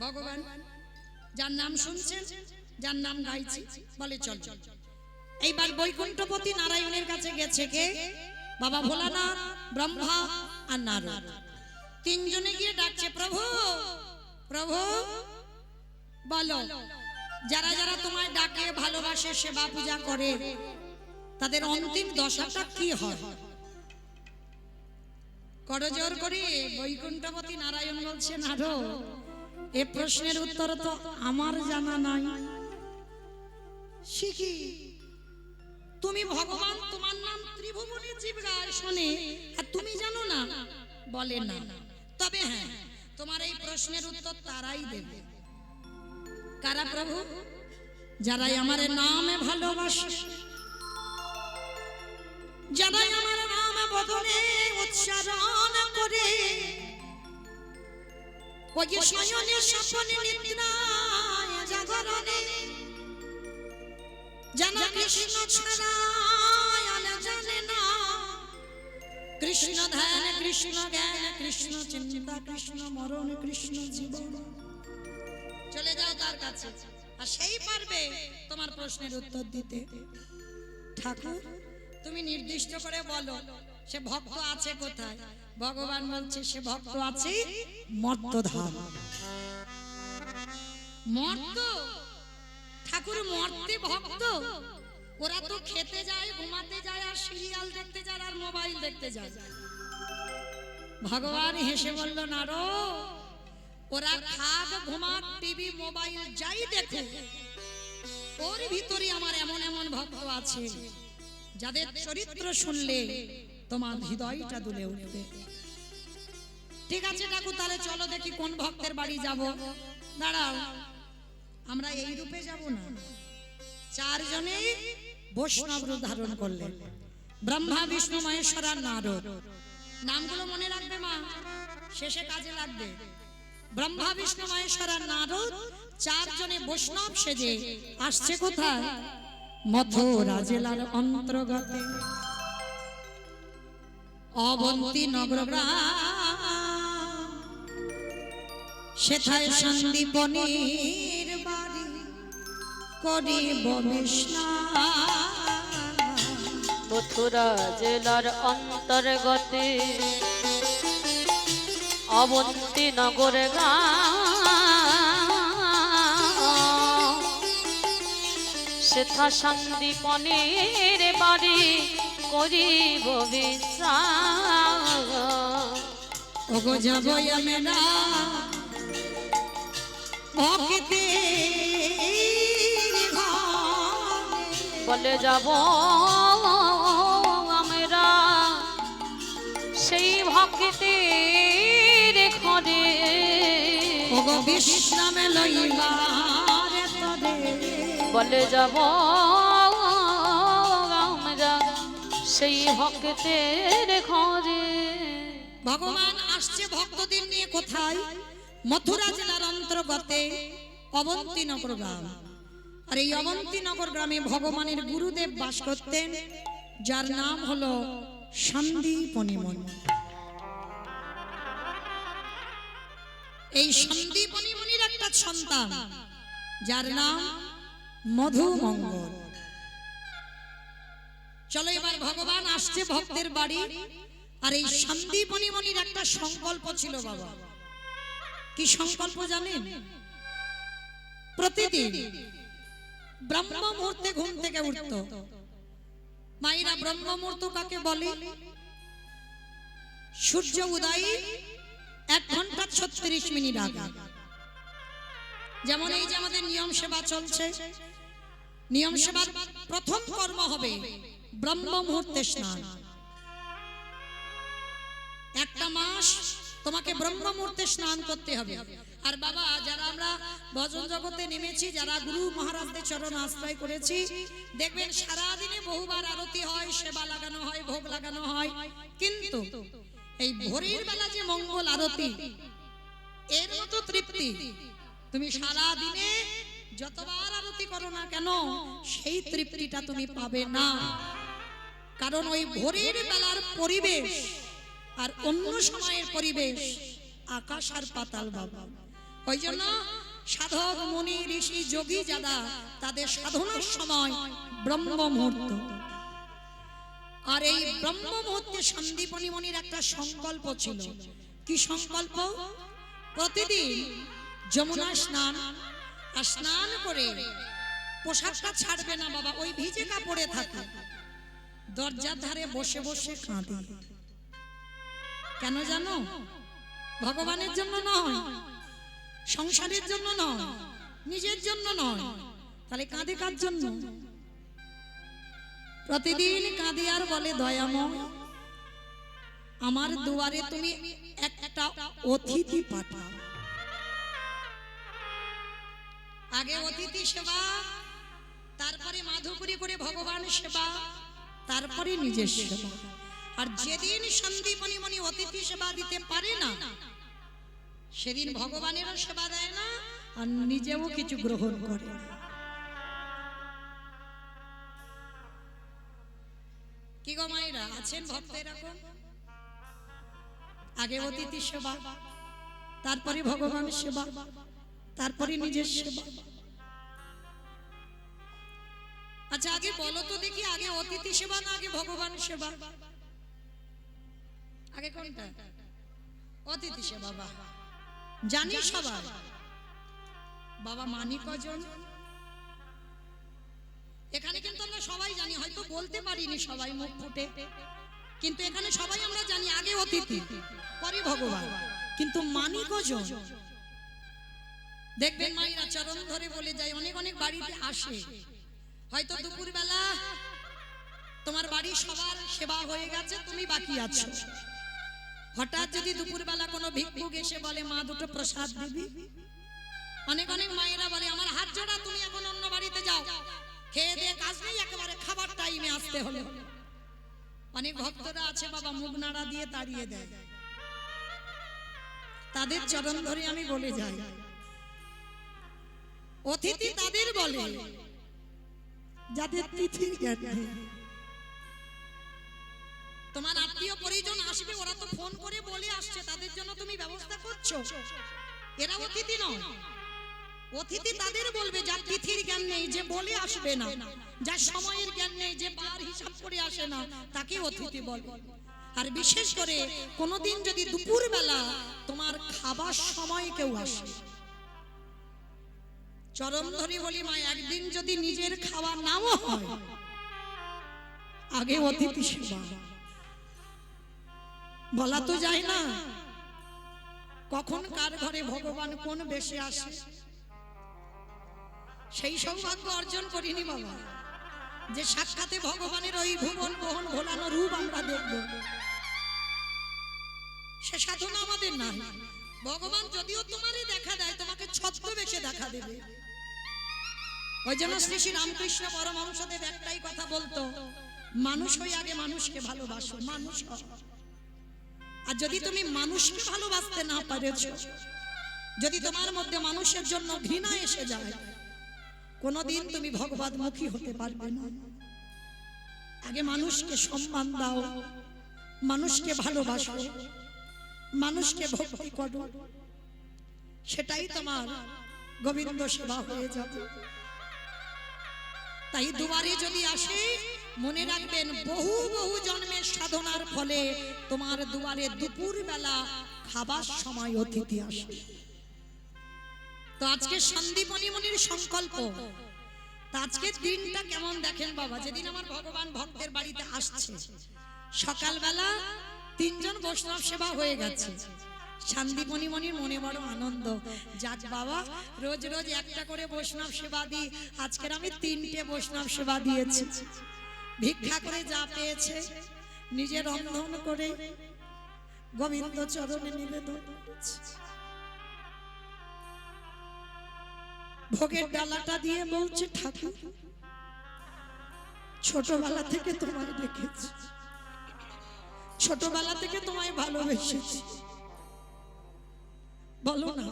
ভগবান। যার নাম শুনছেন, যার নাম গাইছি, বলে চল চল। এইবার বৈকুণ্ঠপতি নারায়ণের কাছে গেছে কে? বাবা ভোলানাথ, ব্রহ্মা আর নারদ। তিনজনে গিয়ে ডাকছে, প্রভু প্রভু বলো, যারা যারা তোমায় ডাকে, ভালোবাসে, সেবা পূজা করে, তাদের অন্তিম দশাটা কি হয়? করজোর করে বৈকুণ্ঠপতি নারায়ণ বলছে, নারদ, এ প্রশ্নের উত্তর তো আমার জানা নাই। শিখি, তুমি ভগবান, তোমার নাম ত্রিভুবনে জীব গায় শোনে, আর তুমি জানো না? বলে না। তবে হ্যাঁ, তোমার এই প্রশ্নের উত্তর তারাই দেবে। কারা প্রভু? যারাই আমার নামে ভালোবাসে, যারাই আমার নাম বদনে উচ্চারণ করে, ওই যে শয়নে স্বপ্নে নিদ্রায় জাগরণে, জানা কৃষ্ণ ছাড়া আর জানে না, কৃষ্ণ ধ্যান, কৃষ্ণ জ্ঞান, কৃষ্ণ চিন্তা, কৃষ্ণ মরণ, কৃষ্ণ জীবন। চলে যাও তার কাছে, আর সেই পারবে তোমার প্রশ্নের উত্তর দিতে। ঠাকুর, তুমি নির্দিষ্ট করে বলো, সে ভক্ত আছে কোথায়? ভগবান বলছে, সে ভক্ত আছে মর্তধাম। মর্ত? ঠাকুর মর্তে ভক্ত? ওরা তো খেতে যায়, ঘুমাতে যায়, আর সিরিয়াল দেখতে যায়, আর মোবাইল দেখতে যায়। ভগবান হেসে বলল, নারদ, ওরা খাক, ঘুমাক, টিভি, মোবাইল যাই দেখে, ওর ভিতরে আমার এমন এমন ভক্ত আছে, যাদের চরিত্র শুনলে তোমার হৃদয়টা দুলে উঠবে। ঠিক আছে ঠাকুর, তাহলে চলো দেখি কোন ভক্তের বাড়ি যাব। দাঁড়াও, আমরা এই রূপে যাব না। চারজনে বৈষ্ণব রূপ ধারণ করলেন, ব্রহ্মা, বিষ্ণু, মহেশ্বর আর নারদ। নামগুলো মনে রাখবে মা, শেষে কাজে লাগবে। ব্রহ্মা, বিষ্ণু, মহেশ্বর আর নারদ চারজনে বৈষ্ণব সেজে আসছে কোথায়? মথুরা জেলার অন্তর্গতে অবন্তী নগর গ্রাম, সেথায় সন্দীপনীর বাড়ি করিব বিস্নান। মথুরা জেলার অন্তর্গতে অবন্তী নগর গ্রাম, সেথা সন্দীপনের বাড়ি করিব বিশ্রাম। ওগো যাব আমরা ভক্তি বলে যাব আমরা সেই ভক্তির ঘরে ওগো বিশ্রামে লইবার তরে বলে যাব আমরা সেই ভক্তির ঘরে। ভগবান আসছে ভক্তদের নিয়ে কোথায়? মথুরা জেলার অন্তর্গতে অবন্তিনগর গ্রাম। আর এই অবন্তিনগর গ্রামে ভগবানের গুরুদেব বাস করতেন, যার নাম হলো সন্দীপনী মুনি। এই সন্দীপনী মুনির একটা সন্তান যার নাম মধুমঙ্গল। চলো এবার ভগবান আসছে ভক্তের বাড়ি। আর এই সন্দীপনী মুনির একটা সংকল্প ছিল বাবা। কি সংকল্প জানেন? প্রতিদিন ব্রহ্ম মুহূর্তে ঘুম থেকে উঠত। মায়েরা ব্রহ্ম মুহূর্ত কাকে বলে? সূর্য উদয় 1 ঘন্টা 36 মিনিট আগে। যেমন এই যে আমাদের নিয়ম সেবা চলছে, নিয়ম সেবার প্রথম কর্ম হবে ব্রহ্ম মুহূর্তে স্নান। একটা মাস তোমাকে ব্রহ্ম মুহূর্তে স্নান করতে হবে। আর বাবা, যারা আমরা ভজন জগতে নেমেছি, যারা গুরু মহারাজদের চরণ আশ্রয় করেছি, দেখবেন সারা দিনে বহুবার আরতি হয়, সেবা লাগানো হয়, ভোগ লাগানো হয়, কিন্তু এই ভোরের বেলা যে মঙ্গল আরতি, এর মতো তৃপ্তি তুমি সারা দিনে যতবার আরতি করো না কেন, সেই তৃপ্তিটা তুমি পাবে না। কারণ ওই ভোরের বেলার পরিবেশ আর অন্য সময়ের পরিবেশ আকাশ আর পাতাল বাবা। ওই জন্য সাধক মুনি ঋষি যোগী যারা, তাদের সাধনার সময় ব্রহ্ম মুহূর্ত। আর এই ব্রহ্ম মুহূর্তে সন্দীপনী মুনির একটা সংকল্প ছিল। কি সংকল্প? প্রতিদিন যমুনা স্নান, আর স্নান করে পোশাকটা ছাড়বে না বাবা, ওই ভিজে কাপড়ে থাকে, দরজার ধারে বসে বসে কাঁদে। কেন জানো? ভগবানের জন্য নয়, সংসারের জন্য নয়, নিজের জন্য নয়। তাহলে কাঁদে কার জন্য? প্রতিদিন কাঁদে আর বলে, দয়াময় আমার দুয়ারে তুমি একটা অতিথি পাঠাও। আগে অতিথি সেবা, তারপরে মাধুকরী করে ভগবান সেবা, তারপরে নিজের সেবা। আর যেদিন সন্দীপনী মুনি অতিথি সেবা দিতে পারে না, সেদিন ভগবানেরও সেবা দেয় না আর নিজেও কিছু গ্রহণ করে না। কি গো মায়েরা, আছেন ভক্ত এরকম? আগে অতিথি সেবা, তারপরে ভগবানের সেবা, তারপরে নিজের সেবা। আচ্ছা আগে বলো তো দেখি, আগে অতিথি সেবা না আগে ভগবান সেবা? আগে কোনটা? অতিথি সেবা। বাবা জানি সবাই, বাবা মানি কজন? এখানে কিন্তু আমরা সবাই জানি, হয়তো বলতে পারিনি সবাই মুখ ফুটে, কিন্তু এখানে সবাই আমরা জানি আগে অতিথি পরে ভগবান। কিন্তু মানি কজন? দেখবেন মায়েরা চরণ ধরে বলে যায়, অনেক অনেক বাড়িতে আসে, হয়তো দুপুর বেলা তোমার বাড়ি সবার সেবা হয়ে গেছে, তুমি বাকি আছো। হঠাৎ যদি দুপুর বেলা কোনো ভিক্ষুক এসে বলে, মা দুটো প্রসাদ দিবি, অনেক অনেক মায়েরা বলে, আমার হাত জোড়া, তুমি এখন অন্য বাড়িতে যাও, খেয়ে দিয়ে কাজ নেই, একেবারে খাবার টাইমে আসতে হলো। অনেক ভক্তরা আছে বাবা, মুখ নাড়া দিয়ে তাড়িয়ে দেয়। তাদের চরণ ধরে আমি বলে যাই, অতিথি তাদের বলে যাদের তিথির জ্ঞান নেই। তোমার আত্মীয় পরিজন আসবে, ওরা তো ফোন করে বলে আসছে, তাদের জন্য তুমি ব্যবস্থা করছো, এরা অতিথি নয়। অতিথি তাদের বলবে যার তিথির জ্ঞান নেই, যে বলে আসবে না, যার সময়ের জ্ঞান নেই, যে বার হিসাব করে আসে না, তাকে অতিথি বলে। আর বিশেষ করে কোনোদিন যদি দুপুর বেলা তোমার খাবার সময় কেউ আসে, চরম ধরে বলি মা, একদিন যদি নিজের খাওয়া নাও হয়, আগে অতিথি সেবা। বলা তো যায় না, কখন কার ঘরে ভগবান কোন বেশে আসে সেই সৌভাগ্য অর্জন করিনি বাবা, যে সাক্ষাতে ভগবানের ওই ভুবন মোহন ভোলানো রূপ আমরা দেখব। সে সাধনা আমাদের নাই। ভগবান যদিও তোমারই দেখা দেয়, তোমাকে ছদ্মবেশে দেখা দেবে। ওই জন্য শ্রী শ্রী রামকৃষ্ণ পরমহংসদেব একটাই কথা বলতো, মানুষ হই আগে মানুষকে ভালোবাসো, মানুষ হও। আর যদি তুমি মানুষকে ভালোবাসতে না পারেছো, যদি তোমার মধ্যে মানুষের জন্য ঘৃণা এসে যায়, কোনোদিন তুমি ভগবতমুখী হতে পারবে না। আগে মানুষকে সম্মান দাও, মানুষকে ভালোবাসো, মানুষকে ভক্তি করো, সেটাই তোমার গোবিন্দ সেবা হয়ে যাবে। তাই দুয়ারে যদি আসে, মনে রাখবেন বহু বহু জন্মের সাধনার ফলে তোমার দুয়ারে দুপুর বেলা খাবার সময় অতিথি আসে। তো আজকে সন্দীপনী মুনির সংকল্প, তা আজকের দিনটা কেমন দেখেন বাবা। যেদিন আমার ভগবান ভক্তের বাড়িতে আসছে, সকালবেলা 3 জন বৈষ্ণব সেবা হয়ে গেছে। সন্দীপনী মুনির মনে বড় আনন্দ, যাক বাবা, রোজ রোজ একটা করে বৈষ্ণব সেবা দিই, আজকের আমি 3টে বৈষ্ণব সেবা দিয়েছি। ভিক্ষা করে যা পেয়েছে নিজে রন্ধন করে গোবিন্দ চরণে নিবেদন করেছে। ভোগের ডালাটা দিয়ে বলছে, ঠাকুর ছোটবেলা থেকে তোমায় দেখেছি, ছোটবেলা থেকে তোমায় ভালোবেসেছি, বলো না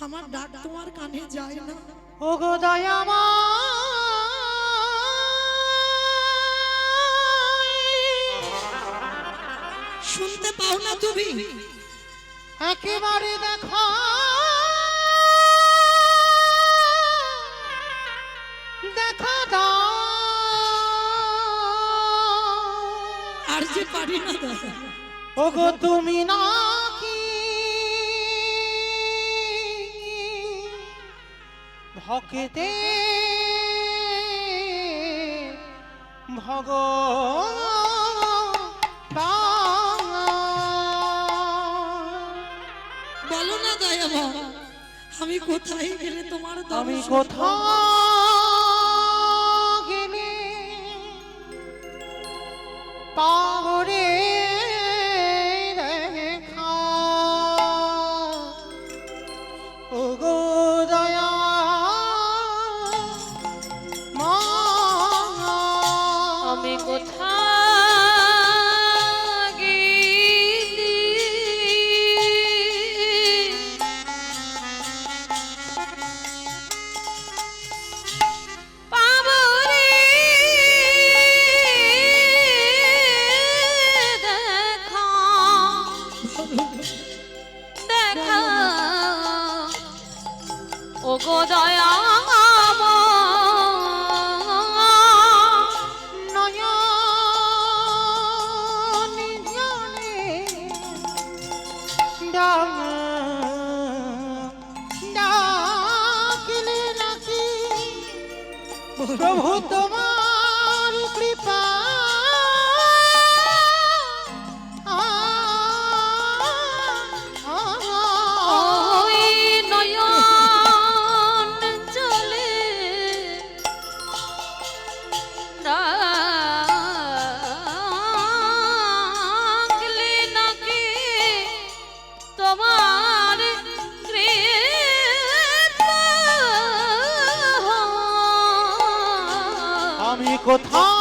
আমার ডাক তোমার কানে যায় না? ওগো দয়াময়, শুনতে পাও না তুমি? একেবারে দেখো দেখা দাও। আর যে পারি না দাদা। ওগো তুমি নাকি ভক্তে বলো না দয়াময়, আমি কোথায় গেলে তোমার আমি দর্শন কোথাও গেলে পাগরে দেখা। ওগো দয়া মা, আমি কোথা গেলি পাবো রে দেখা, দেখা ওগো নয়ন জলে ডাকিলে নাকি প্রভু তোমার কৃপা। ওই নয়ন চলে ডাকলে নাকি তোমার কৃপা। আমি কোথাও